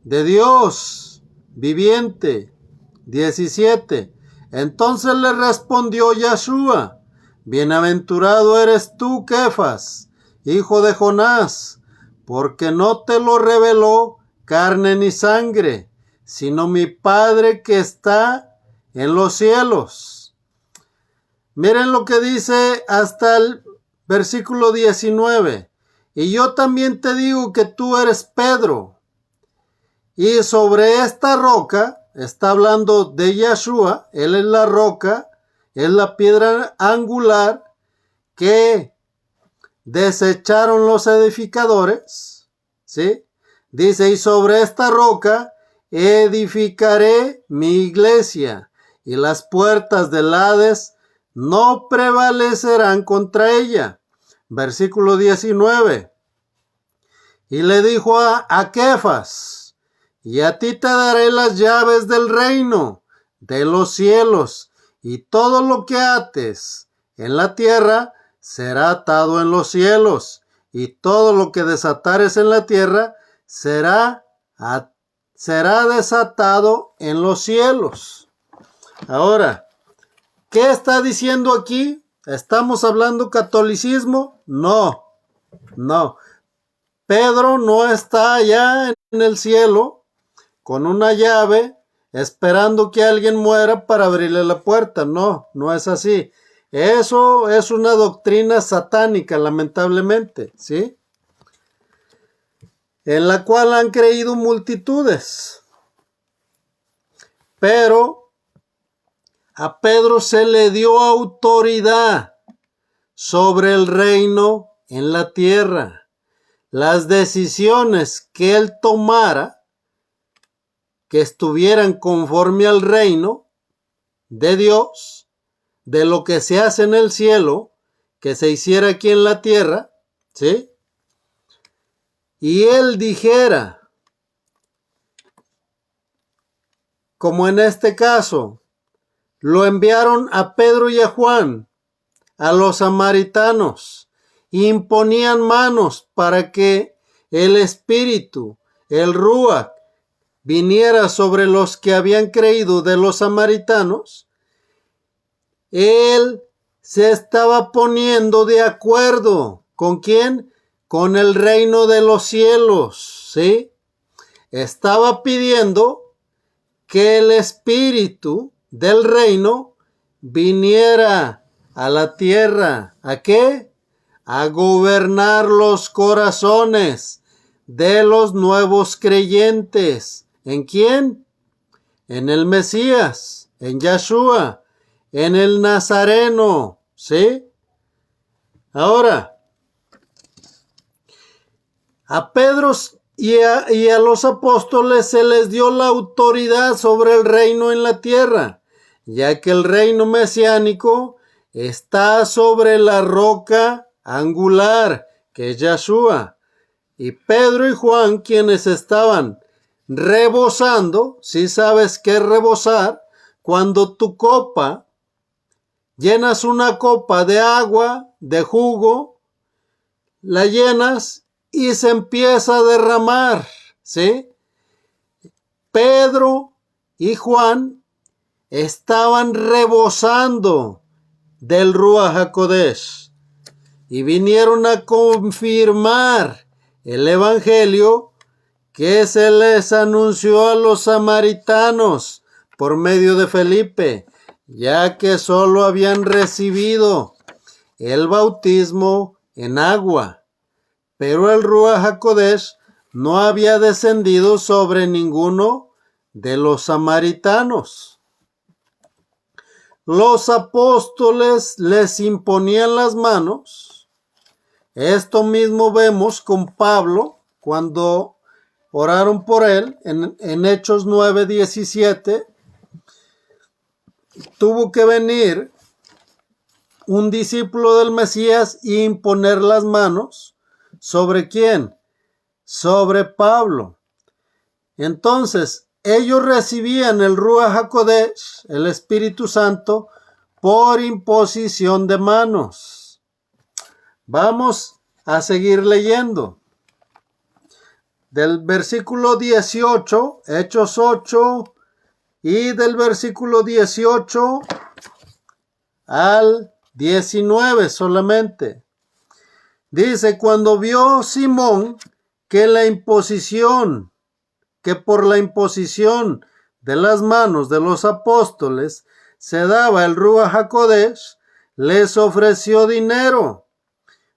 de Dios viviente. 17. Entonces le respondió Yahshua, bienaventurado eres tú, Kefas, hijo de Jonás, porque no te lo reveló carne ni sangre, sino mi Padre que está en los cielos. Miren lo que dice hasta el versículo 19. Y yo también te digo que tú eres Pedro. Y sobre esta roca, está hablando de Yahshua, él es la roca, es la piedra angular que desecharon los edificadores. ¿Sí? Dice, y sobre esta roca edificaré mi iglesia, y las puertas del Hades no prevalecerán contra ella. Versículo 19. Y le dijo a Kefas, y a ti te daré las llaves del reino de los cielos, y todo lo que ates en la tierra será atado en los cielos, y todo lo que desatares en la tierra será desatado en los cielos. Ahora, ¿Qué está diciendo aquí? ¿Estamos hablando catolicismo? No, no. Pedro no está allá en el cielo con una llave esperando que alguien muera para abrirle la puerta. No, no es así. Eso es una doctrina satánica, lamentablemente, ¿sí? En la cual han creído multitudes. Pero a Pedro se le dio autoridad sobre el reino en la tierra. Las decisiones que él tomara, que estuvieran conforme al reino de Dios, de lo que se hace en el cielo, que se hiciera aquí en la tierra, ¿sí? Y él dijera, como en este caso, lo enviaron a Pedro y a Juan, a los samaritanos, imponían manos para que el Espíritu, el Ruach, viniera sobre los que habían creído de los samaritanos. Él se estaba poniendo de acuerdo. ¿Con quién? Con el reino de los cielos, ¿sí? Estaba pidiendo que el Espíritu del reino viniera a la tierra. ¿A qué? A gobernar los corazones de los nuevos creyentes. ¿En quién? En el Mesías, en Yeshua, en el Nazareno, ¿sí? Ahora, a Pedro y a los apóstoles se les dio la autoridad sobre el reino en la tierra, ya que el reino mesiánico está sobre la roca angular, que es Yeshua. Y Pedro y Juan, quienes estaban rebosando, si sabes qué es rebosar, cuando tu copa, llenas una copa de agua, de jugo, la llenas y se empieza a derramar, ¿sí? Pedro y Juan estaban rebosando del Ruach HaKodesh y vinieron a confirmar el evangelio que se les anunció a los samaritanos por medio de Felipe, ya que solo habían recibido el bautismo en agua, pero el Ruach HaKodesh no había descendido sobre ninguno de los samaritanos. Los apóstoles les imponían las manos. Esto mismo vemos con Pablo cuando oraron por él en Hechos 9:17. Tuvo que venir un discípulo del Mesías e imponer las manos. ¿Sobre quién? Sobre Pablo. Entonces, ellos recibían el Ruach HaKodesh, el Espíritu Santo, por imposición de manos. Vamos a seguir leyendo. Del versículo 18, Hechos 8, y del versículo 18 al 19 solamente. Dice, cuando vio Simón que por la imposición de las manos de los apóstoles se daba el Ruach HaKodesh, les ofreció dinero.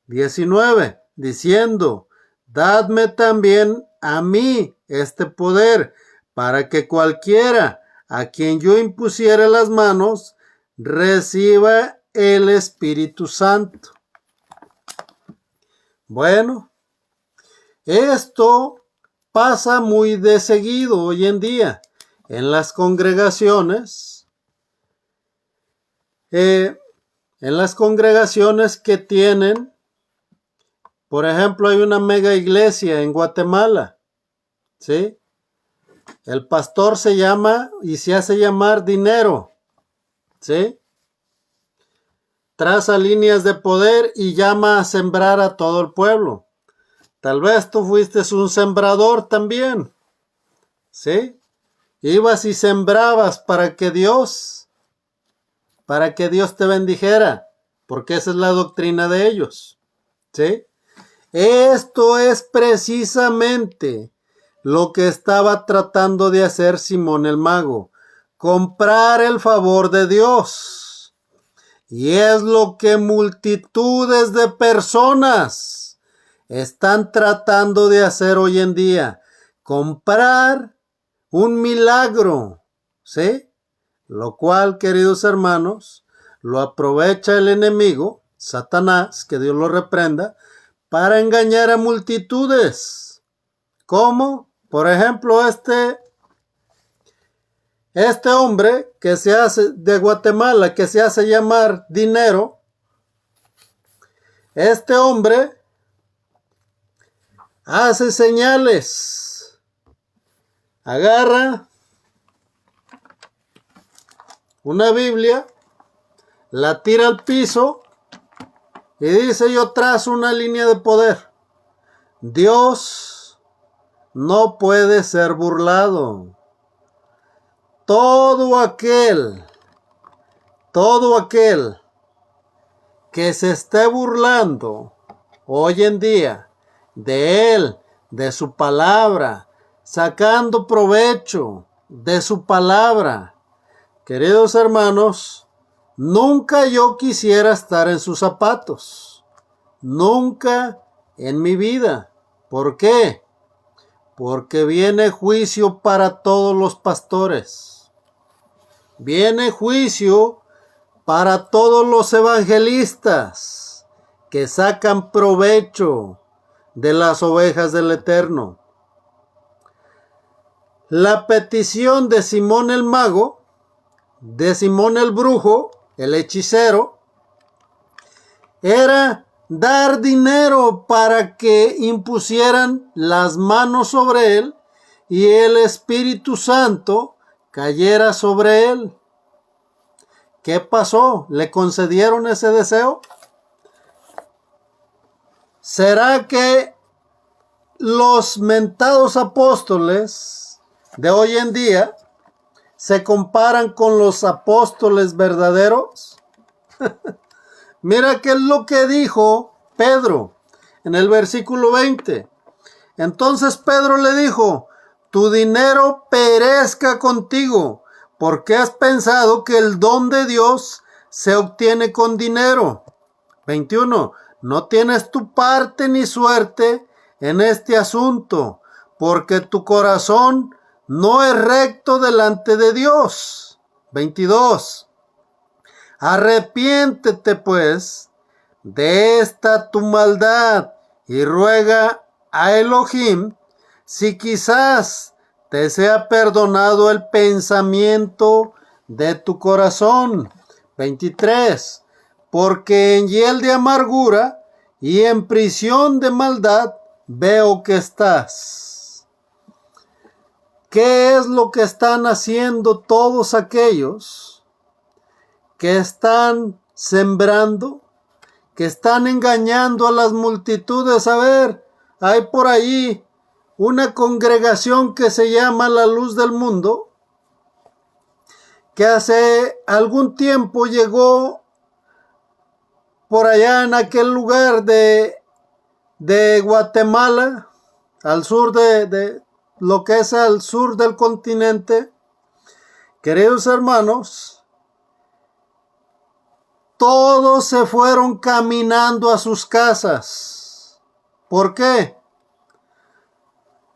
19, diciendo, dadme también a mí este poder, para que cualquiera a quien yo impusiere las manos reciba el Espíritu Santo. Bueno, esto pasa muy de seguido hoy en día en las congregaciones, que tienen, por ejemplo, hay una mega iglesia en Guatemala, ¿sí? El pastor se llama y se hace llamar Dinero, ¿sí? Traza líneas de poder y llama a sembrar a todo el pueblo. Tal vez tú fuiste un sembrador también, ¿sí? Ibas y sembrabas para que Dios para que Dios te bendijera, porque esa es la doctrina de ellos, ¿sí? Esto es precisamente lo que estaba tratando de hacer Simón el Mago, comprar el favor de Dios. Y es lo que multitudes de personas están tratando de hacer hoy en día, comprar un milagro, ¿sí? Lo cual, queridos hermanos, lo aprovecha el enemigo, Satanás, que Dios lo reprenda, para engañar a multitudes. ¿Cómo? Por ejemplo, este hombre que se hace de Guatemala, que se hace llamar Dinero, este hombre hace señales, agarra una Biblia, la tira al piso y dice: yo trazo una línea de poder. Dios no puede ser burlado. Todo aquel que se esté burlando hoy en día de Él, de su palabra, sacando provecho de su palabra, queridos hermanos, nunca yo quisiera estar en sus zapatos. Nunca en mi vida. ¿Por qué? Porque viene juicio para todos los pastores. Viene juicio para todos los evangelistas que sacan provecho de las ovejas del Eterno. La petición de Simón el Mago, de Simón el Brujo, el hechicero, era dar dinero para que impusieran las manos sobre él y el Espíritu Santo cayera sobre él. ¿Qué pasó? ¿Le concedieron ese deseo? ¿Será que los mentados apóstoles de hoy en día se comparan con los apóstoles verdaderos? Mira qué es lo que dijo Pedro en el versículo 20. Entonces Pedro le dijo: tu dinero perezca contigo, porque has pensado que el don de Dios se obtiene con dinero. 21. No tienes tu parte ni suerte en este asunto, porque tu corazón no es recto delante de Dios. 22. Arrepiéntete pues de esta tu maldad y ruega a Elohim si quizás te sea perdonado el pensamiento de tu corazón. 23. Porque en hiel de amargura y en prisión de maldad veo que estás. ¿Qué es lo que están haciendo todos aquellos que están sembrando, que están engañando a las multitudes? A ver, hay por ahí una congregación que se llama La Luz del Mundo, que hace algún tiempo llegó por allá en aquel lugar de Guatemala, al sur de lo que es al sur del continente. Queridos hermanos, todos se fueron caminando a sus casas. ¿Por qué?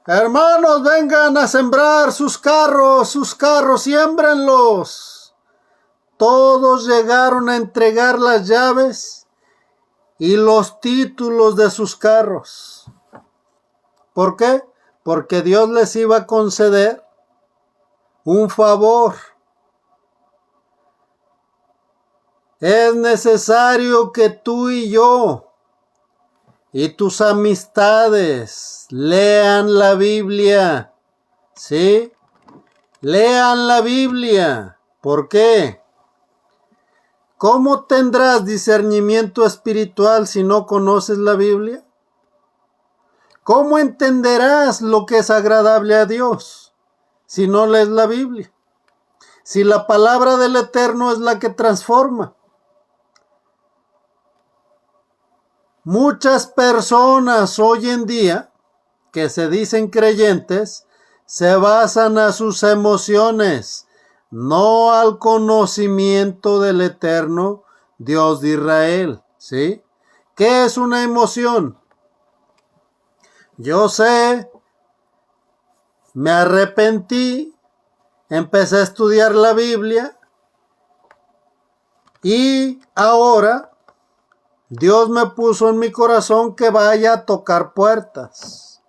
Hermanos, vengan a sembrar sus carros, siémbrenlos. Todos llegaron a entregar las llaves y los títulos de sus carros. ¿Por qué? Porque Dios les iba a conceder un favor. Es necesario que tú y yo y tus amistades lean la Biblia, ¿sí? Lean la Biblia. ¿Por qué? ¿Cómo tendrás discernimiento espiritual si no conoces la Biblia? ¿Cómo entenderás lo que es agradable a Dios si no lees la Biblia? si la palabra del Eterno es la que transforma. Muchas personas hoy en día que se dicen creyentes se basan a sus emociones, no al conocimiento del Eterno Dios de Israel, ¿sí? ¿Qué es una emoción? Yo sé, me arrepentí, empecé a estudiar la Biblia y ahora Dios me puso en mi corazón que vaya a tocar puertas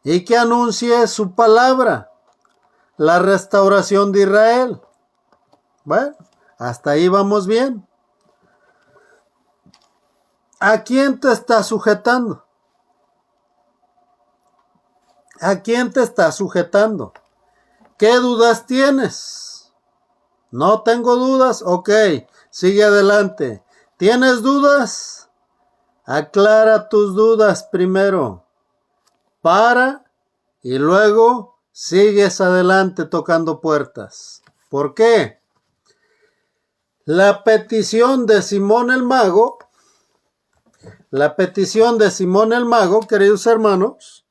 y que anuncie su palabra, la restauración de Israel. Bueno, hasta ahí vamos bien. ¿A quién te está sujetando? ¿A quién te está sujetando? ¿Qué dudas tienes? ¿No tengo dudas? Ok, sigue adelante. ¿Tienes dudas? Aclara tus dudas primero. Para y luego sigues adelante tocando puertas. ¿Por qué? La petición de Simón el Mago, queridos hermanos,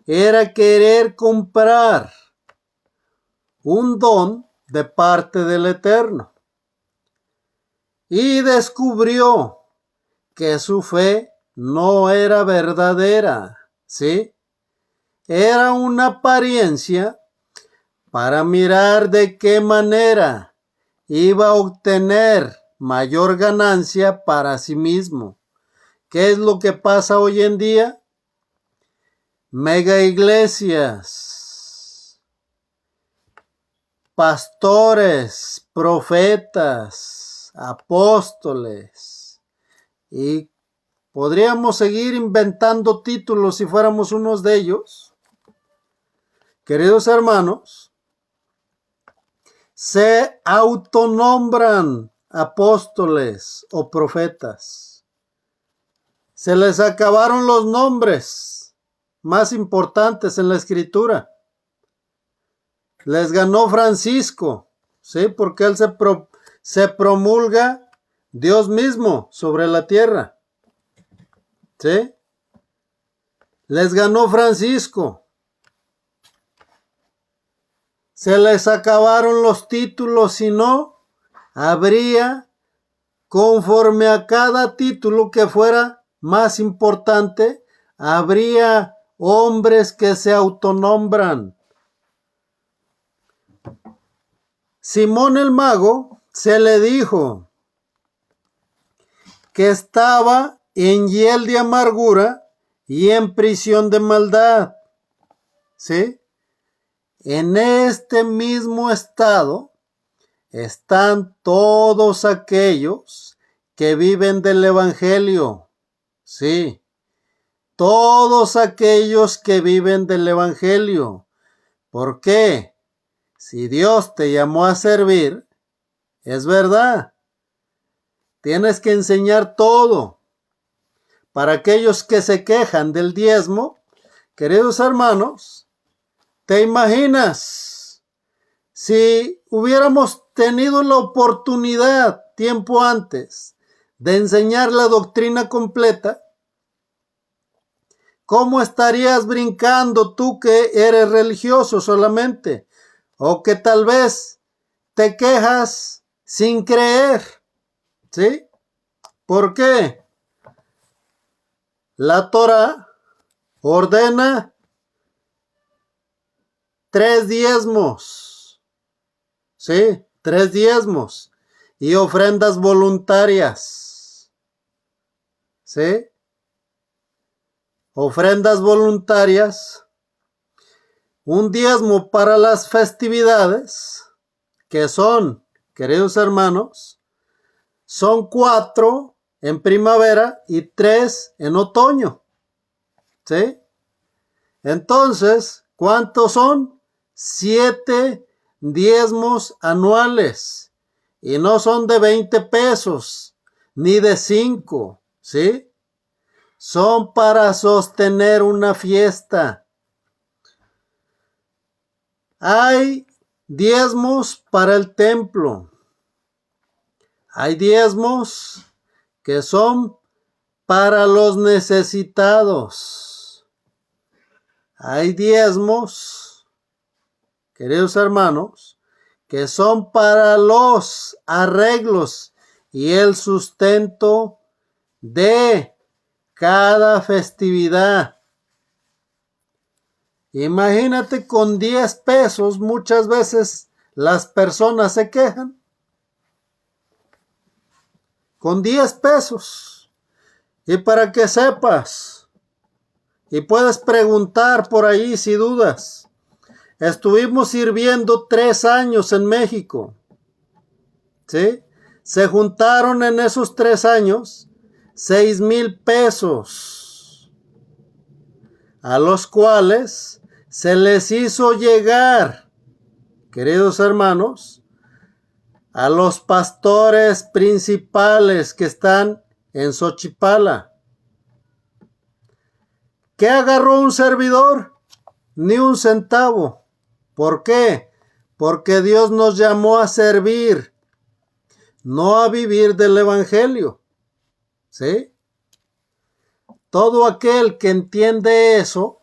era querer comprar un don de parte del Eterno. Y descubrió que su fe no era verdadera, ¿sí? Era una apariencia para mirar de qué manera iba a obtener mayor ganancia para sí mismo. ¿Qué es lo que pasa hoy en día? Mega iglesias, pastores, profetas, apóstoles, y podríamos seguir inventando títulos si fuéramos unos de ellos. Queridos hermanos, se autonombran apóstoles o profetas. Se les acabaron los nombres más importantes en la escritura. Les ganó Francisco, ¿sí? Porque él se promulga Dios mismo sobre la tierra, ¿sí? Les ganó Francisco. Se les acabaron los títulos, si no, habría, conforme a cada título que fuera más importante, habría hombres que se autonombran. Simón el Mago se le dijo que estaba en hiel de amargura y en prisión de maldad, ¿sí? En este mismo estado están todos aquellos que viven del Evangelio, sí, todos aquellos que viven del Evangelio. ¿Por qué? Si Dios te llamó a servir, es verdad, tienes que enseñar todo. Para aquellos que se quejan del diezmo, queridos hermanos, ¿te imaginas si hubiéramos tenido la oportunidad tiempo antes de enseñar la doctrina completa? ¿Cómo estarías brincando tú que eres religioso solamente? O que tal vez te quejas sin creer, ¿sí? ¿Por qué? La Torah ordena 3 diezmos, ¿sí? 3 diezmos y ofrendas voluntarias, ¿sí? Ofrendas voluntarias, un diezmo para las festividades, que son, queridos hermanos, son 4 en primavera y 3 en otoño, ¿sí? Entonces, ¿cuántos son? 7 diezmos anuales, y no son de 20 pesos, ni de 5, ¿sí? Son para sostener una fiesta. Hay diezmos para el templo. Hay diezmos que son para los necesitados. Hay diezmos, queridos hermanos, que son para los arreglos y el sustento de cada festividad. Imagínate, con 10 pesos muchas veces las personas se quejan. Con 10 pesos. Y para que sepas, y puedes preguntar por ahí si dudas, estuvimos sirviendo 3 años en México. ¿Sí? Se juntaron en esos 3 años 6,000 pesos, a los cuales se les hizo llegar, queridos hermanos, a los pastores principales que están en Xochipala. ¿Qué agarró un servidor? Ni un centavo. ¿Por qué? Porque Dios nos llamó a servir, no a vivir del evangelio. ¿Sí? Todo aquel que entiende eso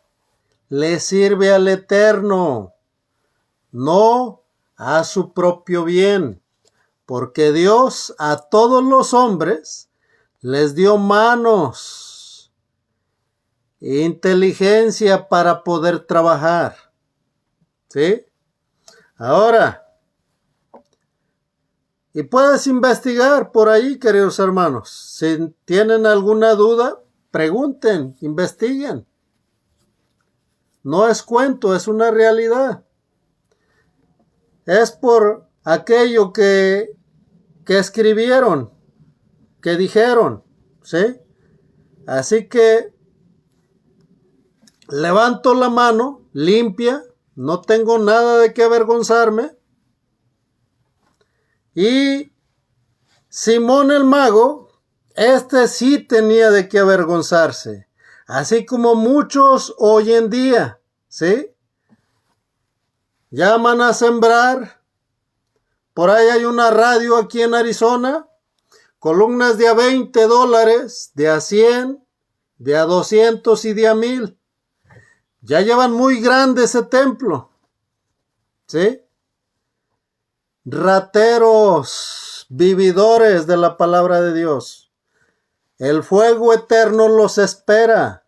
le sirve al Eterno, no a su propio bien, porque Dios a todos los hombres les dio manos e inteligencia para poder trabajar. ¿Sí? Ahora, y puedes investigar por ahí, queridos hermanos. Si tienen alguna duda, pregunten, investiguen. No es cuento, es una realidad. Es por aquello que escribieron, que dijeron, ¿sí? Así que levanto la mano limpia, no tengo nada de qué avergonzarme. Y Simón el mago, este sí tenía de qué avergonzarse, así como muchos hoy en día, ¿sí? Llaman a sembrar. Por ahí hay una radio aquí en Arizona, columnas de a $20, de a 100, de a 200 y de a 1000. Ya llevan muy grande ese templo, ¿sí? Rateros, vividores de la palabra de Dios. El fuego eterno los espera.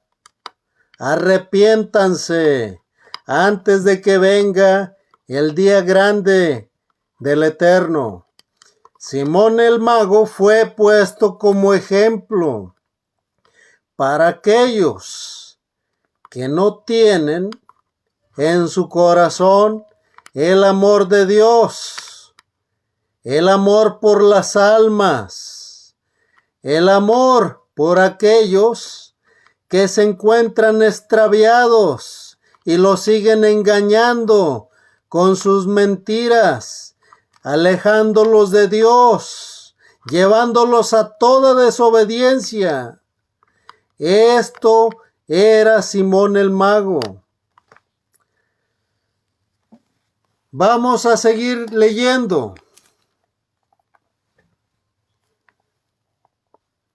Arrepiéntanse antes de que venga el día grande del Eterno. Simón el mago fue puesto como ejemplo para aquellos que no tienen en su corazón el amor de Dios, el amor por las almas, el amor por aquellos que se encuentran extraviados y los siguen engañando con sus mentiras, alejándolos de Dios, llevándolos a toda desobediencia. Esto era Simón el mago. Vamos a seguir leyendo.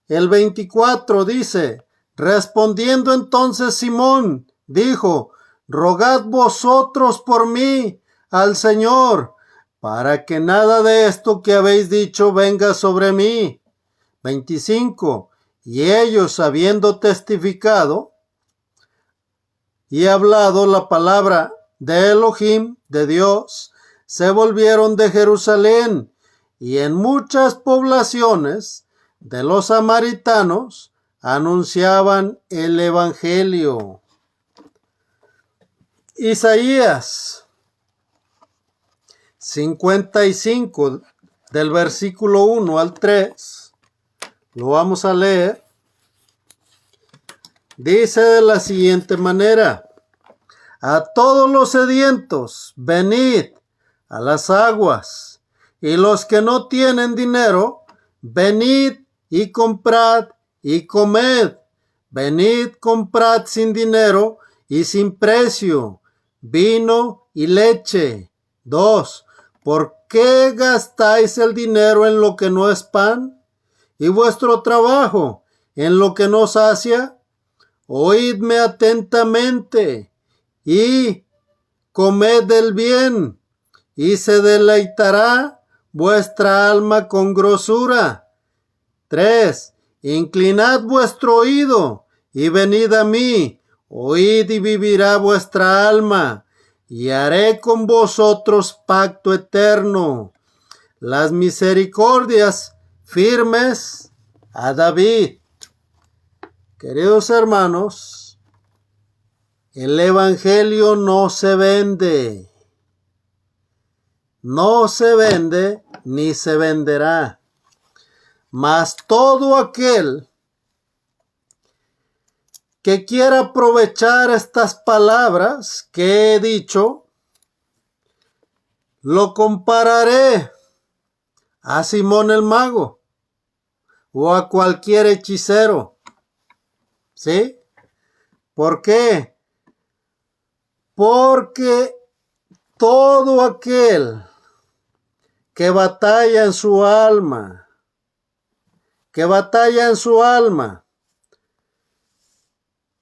El 24 dice: respondiendo entonces Simón, dijo: rogad vosotros por mí al Señor, para que nada de esto que habéis dicho venga sobre mí. 25. Y ellos, habiendo testificado y hablado la palabra de Elohim, de Dios, se volvieron de Jerusalén, y en muchas poblaciones de los samaritanos anunciaban el evangelio. Isaías 55, del versículo 1 al 3, lo vamos a leer. Dice de la siguiente manera: a todos los sedientos, venid a las aguas, y los que no tienen dinero, venid y comprad y comed. Venid, comprad sin dinero y sin precio vino y leche 2. ¿Por qué gastáis el dinero en lo que no es pan y vuestro trabajo en lo que no sacia? Oídme atentamente y comed del bien, y se deleitará vuestra alma con grosura. 3. Inclinad vuestro oído y venid a mí, oíd y vivirá vuestra alma, y haré con vosotros pacto eterno. Las misericordias firmes a David. Queridos hermanos, el evangelio no se vende. No se vende ni se venderá. Mas todo aquel que quiera aprovechar estas palabras que he dicho, lo compararé a Simón el mago o a cualquier hechicero. ¿Sí? ¿Por qué? Porque todo aquel que batalla en su alma,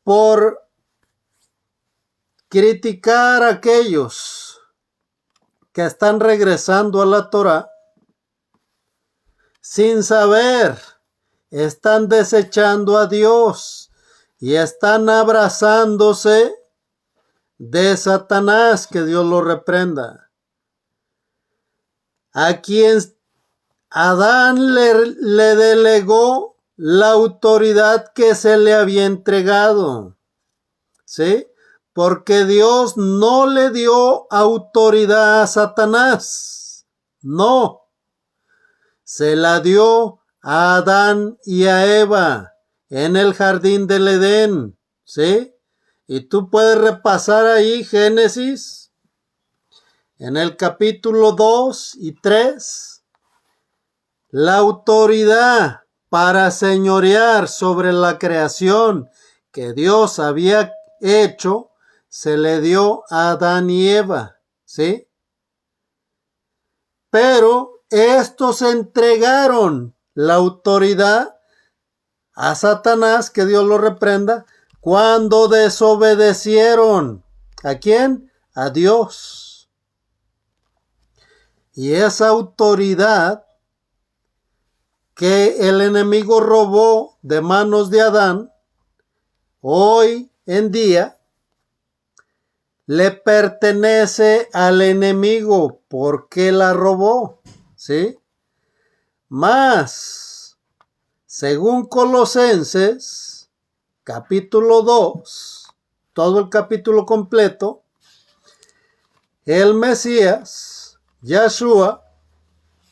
por criticar a aquellos que están regresando a la Torá, sin saber, están desechando a Dios y están abrazándose de Satanás, que Dios lo reprenda. A quien Adán le delegó la autoridad que se le había entregado, ¿sí? Porque Dios no le dio autoridad a Satanás, no, se la dio a Adán y a Eva en el jardín del Edén, ¿sí? Y tú puedes repasar ahí Génesis, en el capítulo 2 y 3, la autoridad para señorear sobre la creación que Dios había hecho, se le dio a Adán y Eva, ¿sí? Pero estos entregaron la autoridad a Satanás, que Dios lo reprenda, cuando desobedecieron. ¿A quién? A Dios. Y esa autoridad que el enemigo robó de manos de Adán, hoy en día le pertenece al enemigo porque la robó, ¿sí? Más, según Colosenses, capítulo 2, todo el capítulo completo, el Mesías, Yahshua,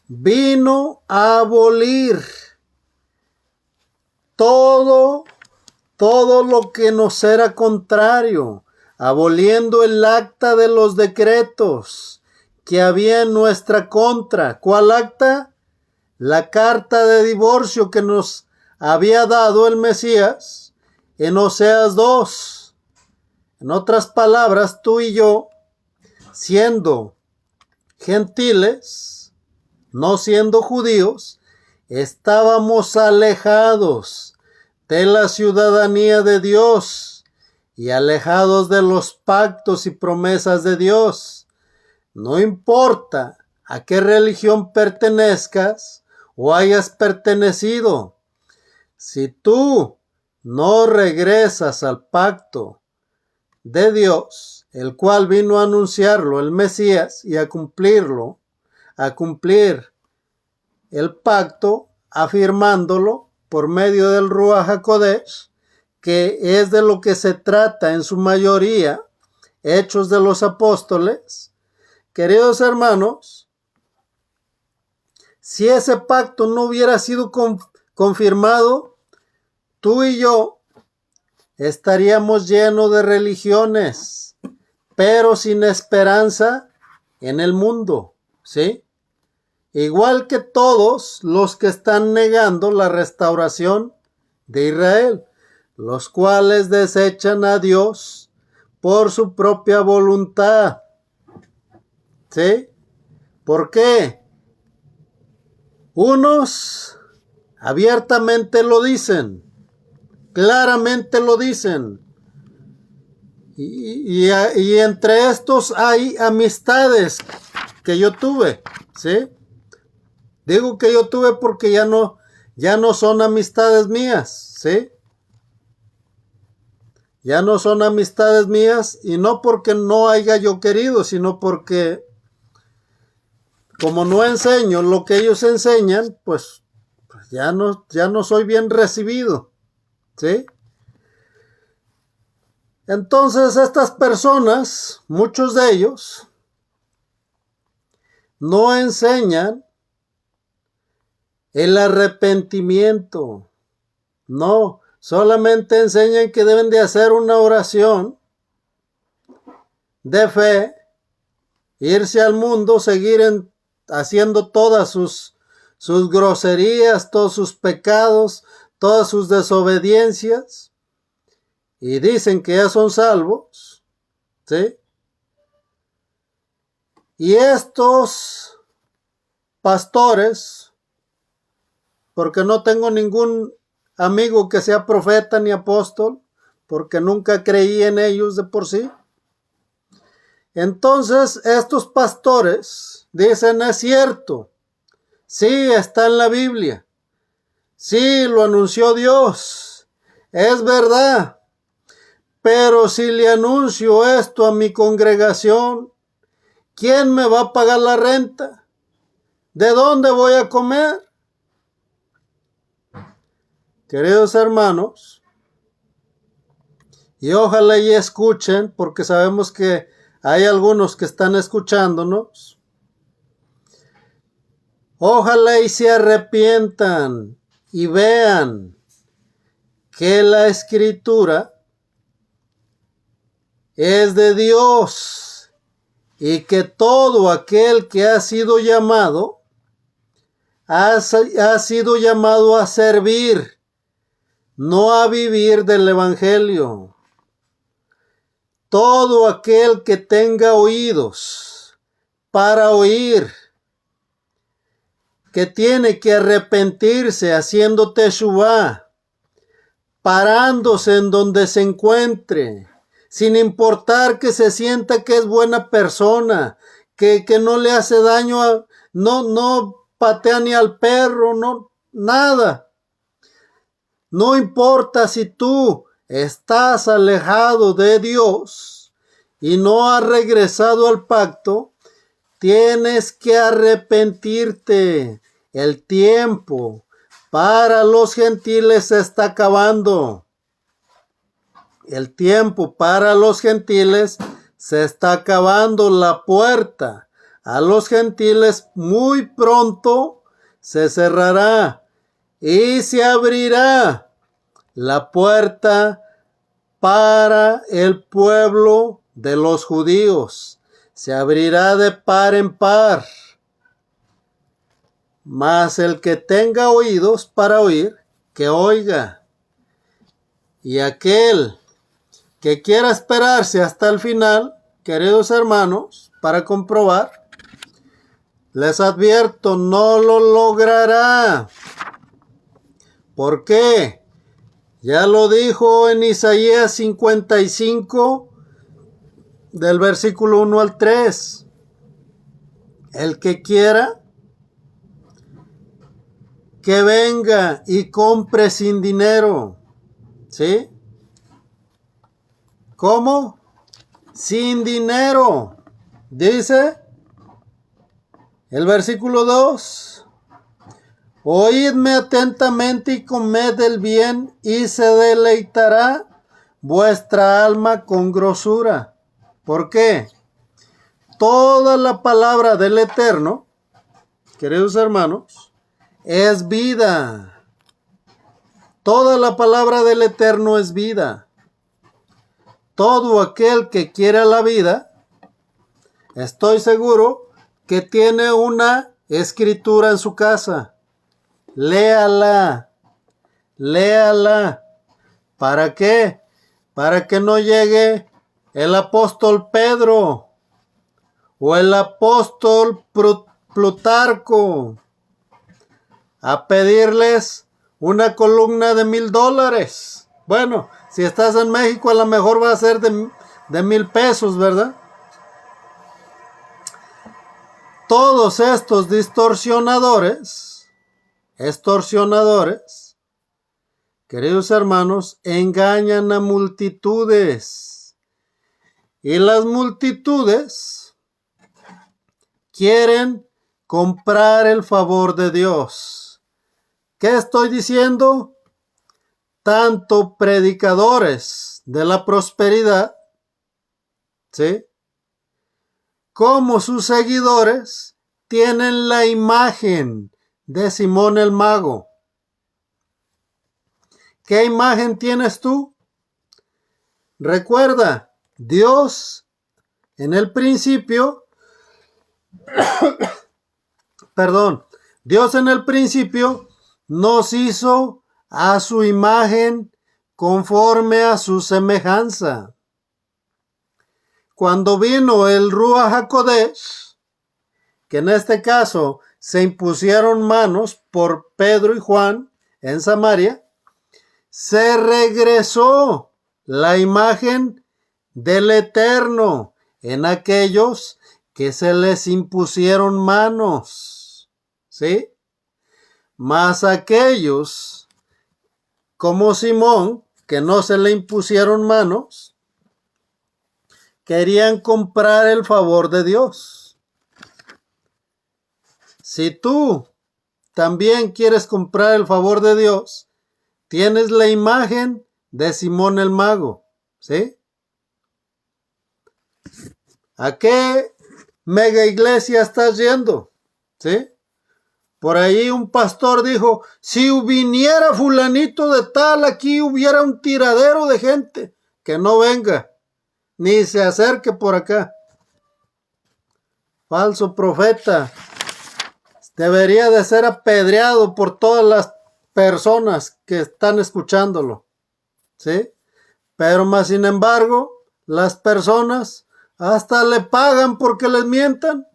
vino a abolir todo lo que nos era contrario, aboliendo el acta de los decretos que había en nuestra contra. ¿Cuál acta? La carta de divorcio que nos había dado el Mesías en Oseas 2. En otras palabras, tú y yo, siendo gentiles, no siendo judíos, estábamos alejados de la ciudadanía de Dios y alejados de los pactos y promesas de Dios. No importa a qué religión pertenezcas o hayas pertenecido, si tú no regresas al pacto de Dios, el cual vino a anunciarlo el Mesías y a cumplirlo, a cumplir el pacto, afirmándolo por medio del Ruach HaKodesh, que es de lo que se trata en su mayoría, Hechos de los Apóstoles. Queridos hermanos, si ese pacto no hubiera sido confirmado, tú y yo estaríamos llenos de religiones, pero sin esperanza en el mundo, ¿sí? Igual que todos los que están negando la restauración de Israel, los cuales desechan a Dios por su propia voluntad. ¿Sí? ¿Por qué? Unos abiertamente lo dicen, claramente lo dicen. Y entre estos hay amistades que yo tuve, ¿sí? Digo que yo tuve porque ya no son amistades mías, ¿sí? Ya no son amistades mías y no porque no haya yo querido, sino porque como no enseño lo que ellos enseñan, pues ya no soy bien recibido, ¿sí? Entonces estas personas, muchos de ellos, no enseñan el arrepentimiento, no, solamente enseñan que deben de hacer una oración de fe, irse al mundo, haciendo todas sus groserías, todos sus pecados, todas sus desobediencias, y dicen que ya son salvos, ¿sí? Y estos pastores, porque no tengo ningún amigo que sea profeta ni apóstol, porque nunca creí en ellos de por sí. Entonces estos pastores dicen, es cierto, sí está en la Biblia, sí lo anunció Dios, es verdad, pero si le anuncio esto a mi congregación, ¿quién me va a pagar la renta? ¿De dónde voy a comer? Queridos hermanos, y ojalá y escuchen, porque sabemos que hay algunos que están escuchándonos. Ojalá y se arrepientan y vean que la escritura es de Dios y que todo aquel que ha sido llamado ha sido llamado a servir, no a vivir del evangelio. Todo aquel que tenga oídos para oír, que tiene que arrepentirse haciendo teshuvá, parándose en donde se encuentre, sin importar que se sienta que es buena persona, que no le hace daño, no patea ni al perro, no, nada. No importa si tú estás alejado de Dios y no has regresado al pacto, tienes que arrepentirte. El tiempo para los gentiles se está acabando. El tiempo para los gentiles se está acabando. La puerta a los gentiles muy pronto se cerrará y se abrirá la puerta para el pueblo de los judíos. Se abrirá de par en par. Mas el que tenga oídos para oír, que oiga. Y aquel que quiera esperarse hasta el final, queridos hermanos, para comprobar, les advierto, no lo logrará. ¿Por qué? Ya lo dijo en Isaías 55, del versículo 1 al 3. El que quiera, que venga y compre sin dinero. ¿Sí? ¿Cómo? Sin dinero. Dice el versículo 2. Oídme atentamente y comed el bien y se deleitará vuestra alma con grosura. ¿Por qué? Toda la palabra del Eterno, queridos hermanos, es vida. Toda la palabra del Eterno es vida. Todo aquel que quiera la vida, estoy seguro que tiene una escritura en su casa. Léala. Léala. ¿Para qué? Para que no llegue el apóstol Pedro o el apóstol Plutarco a pedirles una columna de $1,000. Bueno, si estás en México a lo mejor va a ser de $1,000, ¿verdad? Todos estos extorsionadores, queridos hermanos, engañan a multitudes. Y las multitudes quieren comprar el favor de Dios. ¿Qué estoy diciendo? Tanto predicadores de la prosperidad, ¿sí?, como sus seguidores tienen la imagen de Simón el Mago. ¿Qué imagen tienes tú? Recuerda, Dios en el principio, Dios en el principio nos hizo a su imagen conforme a su semejanza. Cuando vino el Ruach HaKodesh, que en este caso se impusieron manos por Pedro y Juan en Samaria, se regresó la imagen del Eterno en aquellos que se les impusieron manos, ¿sí? Mas aquellos como Simón, que no se le impusieron manos, querían comprar el favor de Dios. Si tú también quieres comprar el favor de Dios, tienes la imagen de Simón el Mago, ¿sí? ¿A qué mega iglesia estás yendo? ¿Sí? Por ahí un pastor dijo, si viniera fulanito de tal, aquí hubiera un tiradero de gente. Que no venga, ni se acerque por acá. Falso profeta. Debería de ser apedreado por todas las personas que están escuchándolo, ¿sí? Pero más sin embargo, las personas hasta le pagan porque les mientan.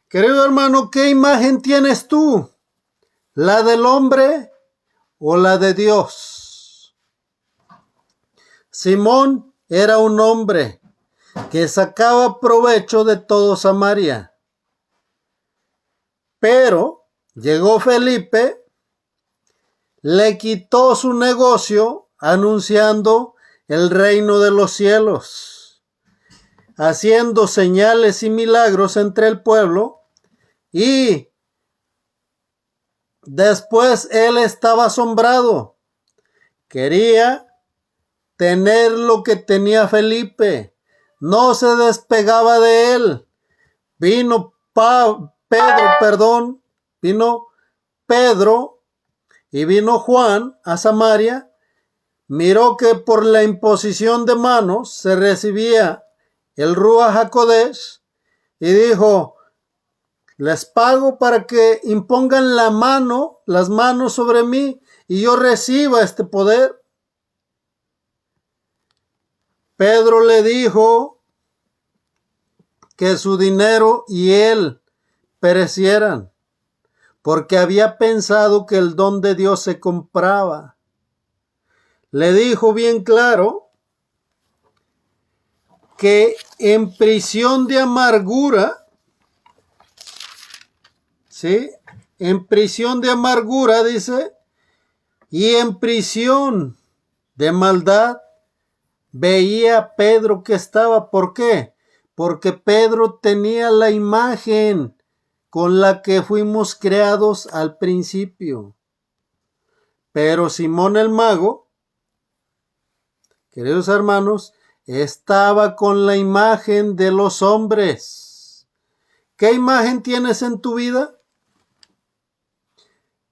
Querido hermano, ¿qué imagen tienes tú? ¿La del hombre o la de Dios? Simón era un hombre que sacaba provecho de todo Samaria. Pero llegó Felipe, le quitó su negocio anunciando el reino de los cielos, haciendo señales y milagros entre el pueblo, y después él estaba asombrado. Quería tener lo que tenía Felipe. No se despegaba de él. Vino Pedro y vino Juan a Samaria. Miró que por la imposición de manos se recibía el Ruach HaKodesh y dijo, les pago para que impongan las manos sobre mí y yo reciba este poder. Pedro le dijo que su dinero y él perecieran, porque había pensado que el don de Dios se compraba. Le dijo bien claro que en prisión de amargura, ¿sí?, en prisión de amargura, dice, y en prisión de maldad, veía a Pedro que estaba. ¿Por qué? Porque Pedro tenía la imagen con la que fuimos creados al principio. Pero Simón el Mago, queridos hermanos, estaba con la imagen de los hombres. ¿Qué imagen tienes en tu vida?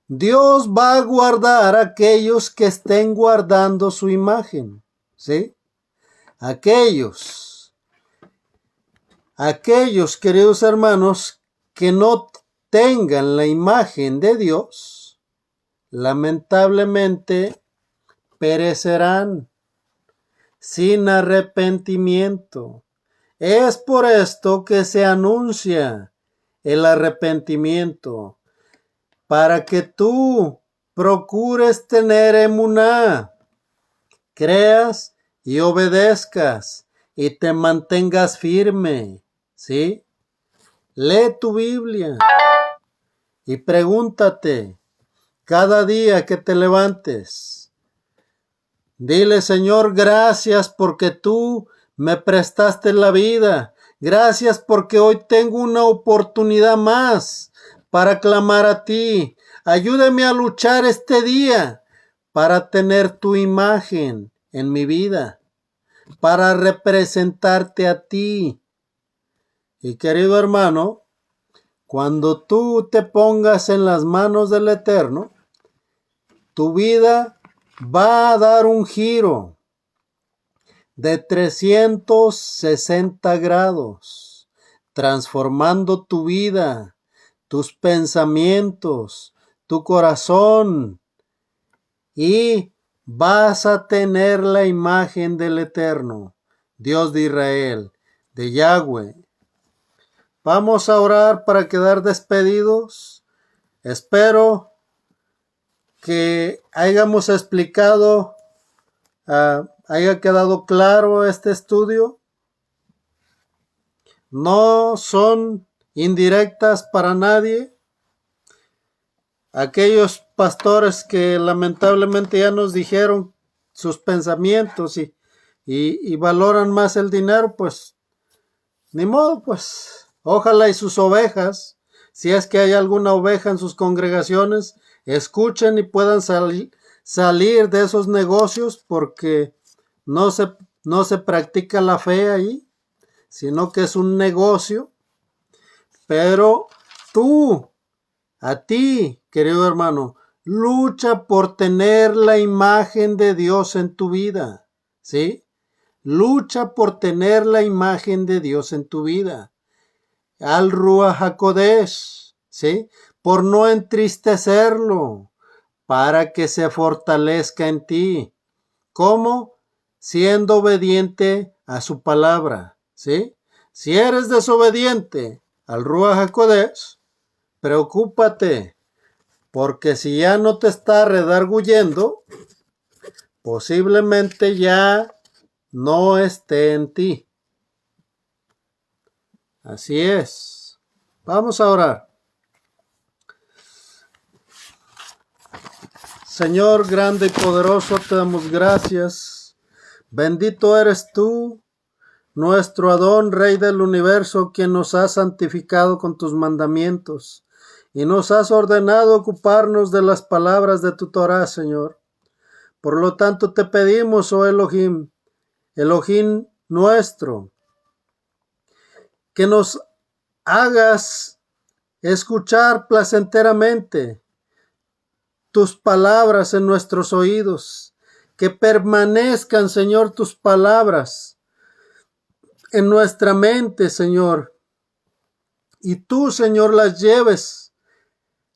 Dios va a guardar a aquellos que estén guardando su imagen, ¿sí? Aquellos, queridos hermanos, que no tengan la imagen de Dios, lamentablemente perecerán sin arrepentimiento Es por esto que se anuncia el arrepentimiento, para que tú procures tener emuná, creas y obedezcas y te mantengas firme, ¿sí? Lee tu Biblia y pregúntate cada día que te levantes. Dile, Señor, gracias porque tú me prestaste la vida. Gracias porque hoy tengo una oportunidad más para clamar a ti. Ayúdame a luchar este día para tener tu imagen en mi vida, para representarte a ti. Y querido hermano, cuando tú te pongas en las manos del Eterno, tu vida va a dar un giro de 360 grados, transformando tu vida, tus pensamientos, tu corazón, y vas a tener la imagen del Eterno, Dios de Israel, de Yahweh. Vamos a orar para quedar despedidos. Espero que hayamos explicado, haya quedado claro este estudio. No son indirectas para nadie. Aquellos pastores que lamentablemente ya nos dijeron sus pensamientos y valoran más el dinero, pues ni modo, pues ojalá y sus ovejas, si es que hay alguna oveja en sus congregaciones, escuchen y puedan salir de esos negocios, porque no se practica la fe ahí, sino que es un negocio. Pero tú, a ti, querido hermano, lucha por tener la imagen de Dios en tu vida, ¿sí? Lucha por tener la imagen de Dios en tu vida. Al Ruach HaKodesh, ¿sí? Por no entristecerlo, para que se fortalezca en ti. ¿Cómo? Siendo obediente a su palabra, ¿sí? Si eres desobediente al Ruach HaKodesh, preocúpate, porque si ya no te está redarguyendo, posiblemente ya no esté en ti. Así es. Vamos a orar. Señor grande y poderoso, te damos gracias. Bendito eres tú, nuestro Adón, Rey del universo, quien nos has santificado con tus mandamientos y nos has ordenado ocuparnos de las palabras de tu Torah, Señor. Por lo tanto te pedimos, oh Elohim, Elohim nuestro, que nos hagas escuchar placenteramente tus palabras en nuestros oídos, que permanezcan, Señor, tus palabras en nuestra mente, Señor, y tú, Señor, las lleves,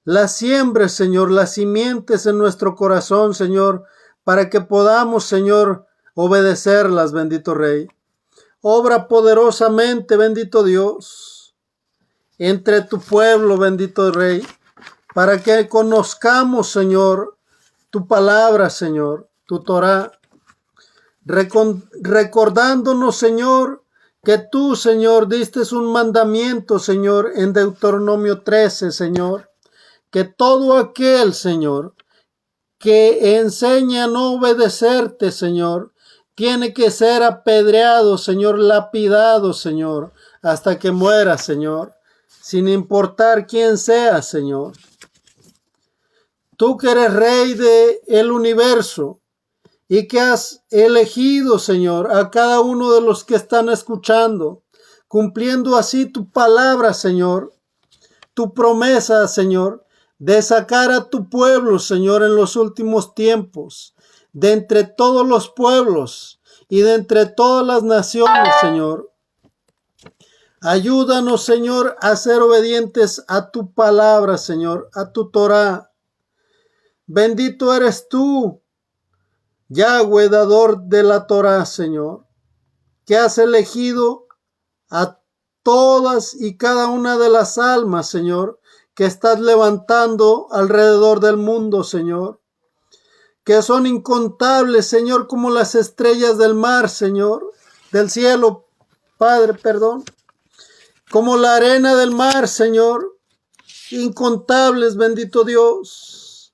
las siembres, Señor, las simientes en nuestro corazón, Señor, para que podamos, Señor, obedecerlas, bendito Rey. Obra poderosamente, bendito Dios, entre tu pueblo, bendito Rey, para que conozcamos, Señor, tu palabra, Señor, tu Torah, recordándonos, Señor, que tú, Señor, diste un mandamiento, Señor, en Deuteronomio 13, Señor, que todo aquel, Señor, que enseña a no obedecerte, Señor, tiene que ser apedreado, Señor, lapidado, Señor, hasta que muera, Señor, sin importar quién sea, Señor. Tú que eres Rey del universo y que has elegido, Señor, a cada uno de los que están escuchando, cumpliendo así tu palabra, Señor, tu promesa, Señor, de sacar a tu pueblo, Señor, en los últimos tiempos, de entre todos los pueblos y de entre todas las naciones, Señor. Ayúdanos, Señor, a ser obedientes a tu palabra, Señor, a tu Torah. Bendito eres tú, Yahweh, dador de la Torah, Señor, que has elegido a todas y cada una de las almas, Señor, que estás levantando alrededor del mundo, Señor, que son incontables, Señor, como las estrellas del mar, Señor, del cielo, Padre, perdón, como la arena del mar, Señor, incontables, bendito Dios,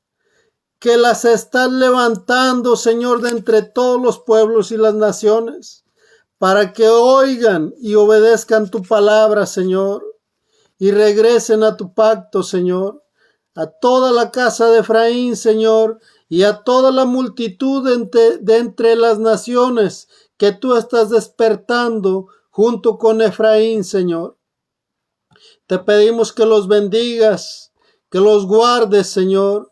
que las estás levantando, Señor, de entre todos los pueblos y las naciones, para que oigan y obedezcan tu palabra, Señor, y regresen a tu pacto, Señor, a toda la casa de Efraín, Señor, y a toda la multitud de entre las naciones que tú estás despertando junto con Efraín, Señor. Te pedimos que los bendigas, que los guardes, Señor,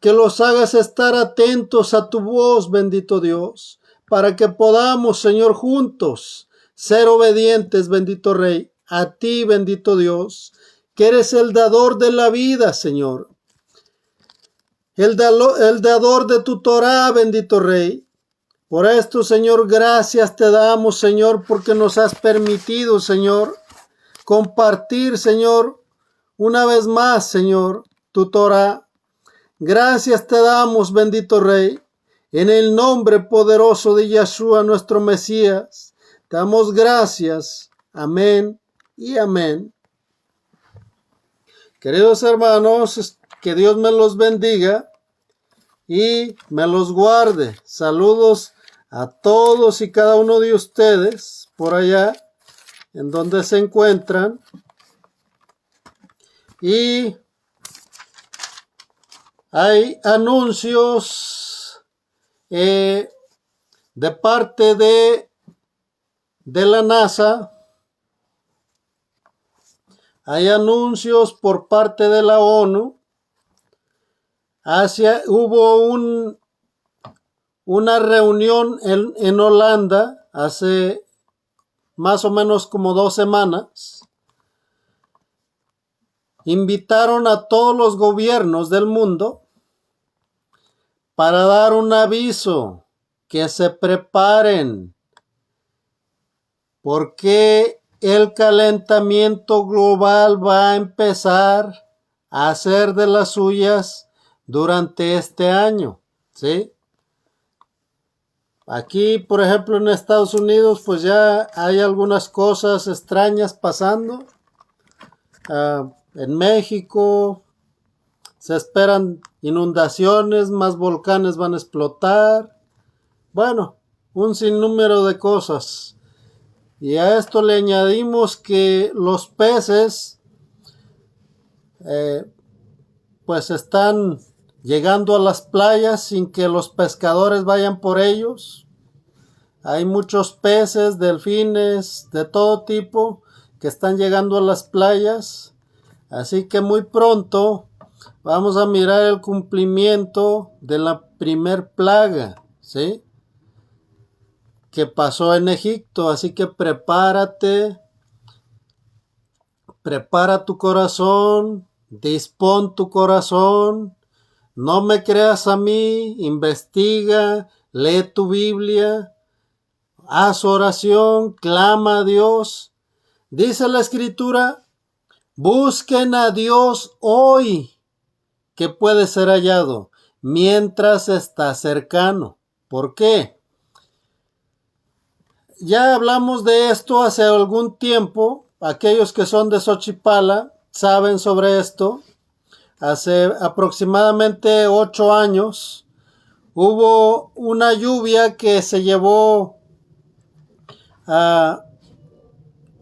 que los hagas estar atentos a tu voz, bendito Dios, para que podamos, Señor, juntos ser obedientes, bendito Rey, a ti, bendito Dios, que eres el dador de la vida, Señor, el dador de tu Torá, bendito Rey. Por esto, Señor, gracias te damos, Señor, porque nos has permitido, Señor, compartir, Señor, una vez más, Señor, tu Torá. Gracias te damos, bendito Rey, en el nombre poderoso de Yeshua, nuestro Mesías. Te damos gracias. Amén y amén. Queridos hermanos, que Dios me los bendiga y me los guarde. Saludos a todos y cada uno de ustedes por allá en donde se encuentran. Y hay anuncios de parte de la NASA. Hay anuncios por parte de la ONU. Hubo una reunión en Holanda hace más o menos como 2 semanas. Invitaron a todos los gobiernos del mundo para dar un aviso, que se preparen, porque el calentamiento global va a empezar a hacer de las suyas durante este año, ¿sí? Aquí, por ejemplo, en Estados Unidos, pues ya hay algunas cosas extrañas pasando. En México se esperan inundaciones, más volcanes van a explotar. Bueno, un sinnúmero de cosas. Y a esto le añadimos que los peces pues están llegando a las playas sin que los pescadores vayan por ellos. Hay muchos peces, delfines, de todo tipo que están llegando a las playas. Así que muy pronto vamos a mirar el cumplimiento de la primer plaga, ¿sí?, que pasó en Egipto. Así que prepárate, prepara tu corazón, dispón tu corazón. No me creas a mí, investiga, lee tu Biblia, haz oración, clama a Dios. Dice la Escritura, busquen a Dios hoy, que puede ser hallado, mientras está cercano. ¿Por qué? Ya hablamos de esto hace algún tiempo. Aquellos que son de Xochipala saben sobre esto. Hace aproximadamente 8 años hubo una lluvia que se llevó a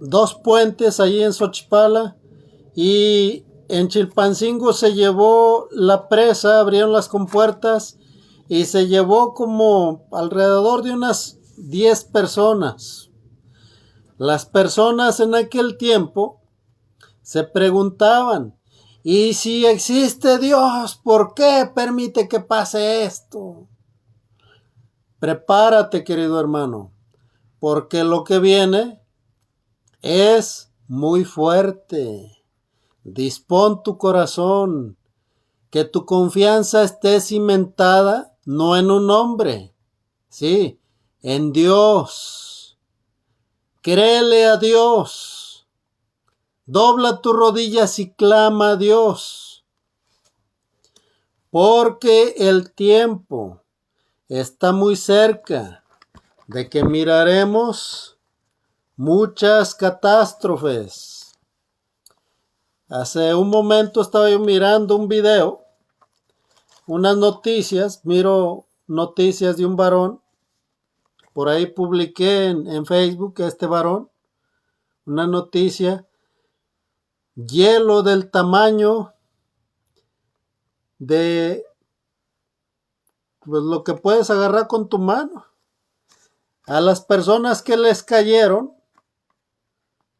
2 puentes allí en Xochipala, y en Chilpancingo se llevó la presa, abrieron las compuertas y se llevó como alrededor de unas 10 personas. Las personas en aquel tiempo se preguntaban, ¿y si existe Dios, por qué permite que pase esto? Prepárate, querido hermano, porque lo que viene es muy fuerte. Dispón tu corazón, que tu confianza esté cimentada no en un hombre, sí, en Dios. Créele a Dios. Dobla tus rodillas y clama a Dios. Porque el tiempo está muy cerca de que miraremos muchas catástrofes. Hace un momento estaba yo mirando un video, unas noticias, miro noticias de un varón. Por ahí publiqué en Facebook a este varón una noticia. Hielo del tamaño de pues, lo que puedes agarrar con tu mano. A las personas que les cayeron,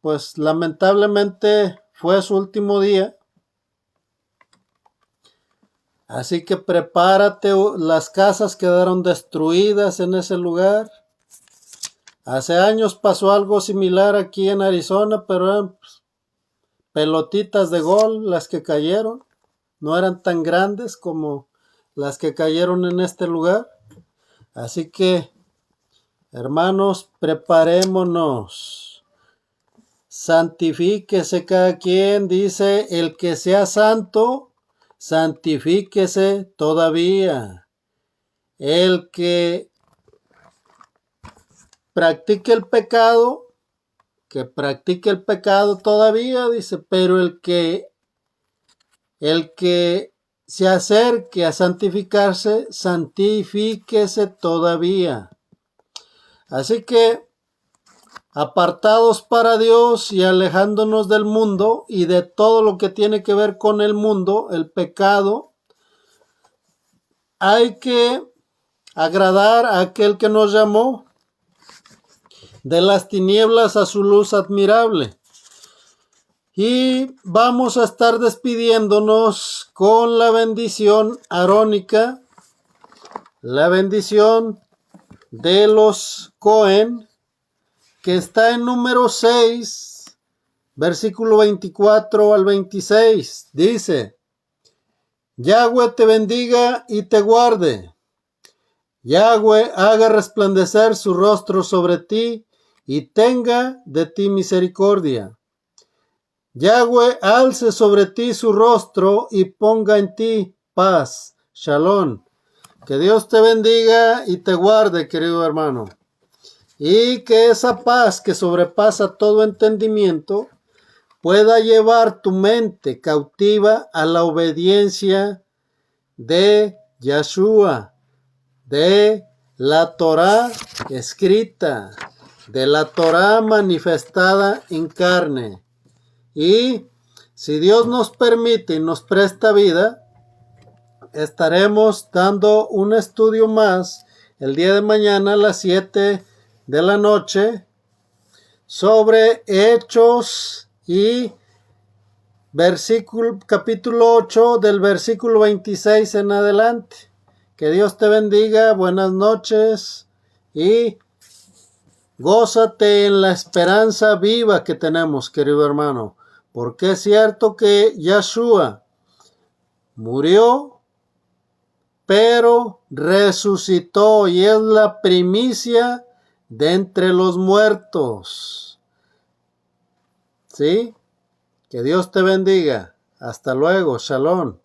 pues lamentablemente fue su último día. Así que prepárate, las casas quedaron destruidas en ese lugar. Hace años pasó algo similar aquí en Arizona, pero eran pelotitas de gol las que cayeron. No eran tan grandes como las que cayeron en este lugar. Así que, hermanos, preparémonos. Santifíquese cada quien, dice, el que sea santo, santifíquese todavía. El que practique el pecado, que practique el pecado todavía, dice, pero el que se acerque a santificarse, santifíquese todavía. Así que, apartados para Dios y alejándonos del mundo y de todo lo que tiene que ver con el mundo, el pecado, hay que agradar a aquel que nos llamó de las tinieblas a su luz admirable. Y vamos a estar despidiéndonos con la bendición arónica, la bendición de los Cohen, que está en número 6, versículo 24 al 26. Dice: Yahweh te bendiga y te guarde. Yahweh haga resplandecer su rostro sobre ti y tenga de ti misericordia. Yahweh alce sobre ti su rostro y ponga en ti paz. Shalom. Que Dios te bendiga y te guarde, querido hermano. Y que esa paz que sobrepasa todo entendimiento pueda llevar tu mente cautiva a la obediencia de Yahshua, de la Torá escrita, de la Torá manifestada en carne. Y si Dios nos permite y nos presta vida, estaremos dando un estudio más el día de mañana a las 7 de la noche sobre Hechos y capítulo 8 del versículo 26 en adelante. Que Dios te bendiga, buenas noches y gózate en la esperanza viva que tenemos, querido hermano, porque es cierto que Yahshua murió, pero resucitó y es la primicia de entre los muertos. ¿Sí? Que Dios te bendiga. Hasta luego. Shalom.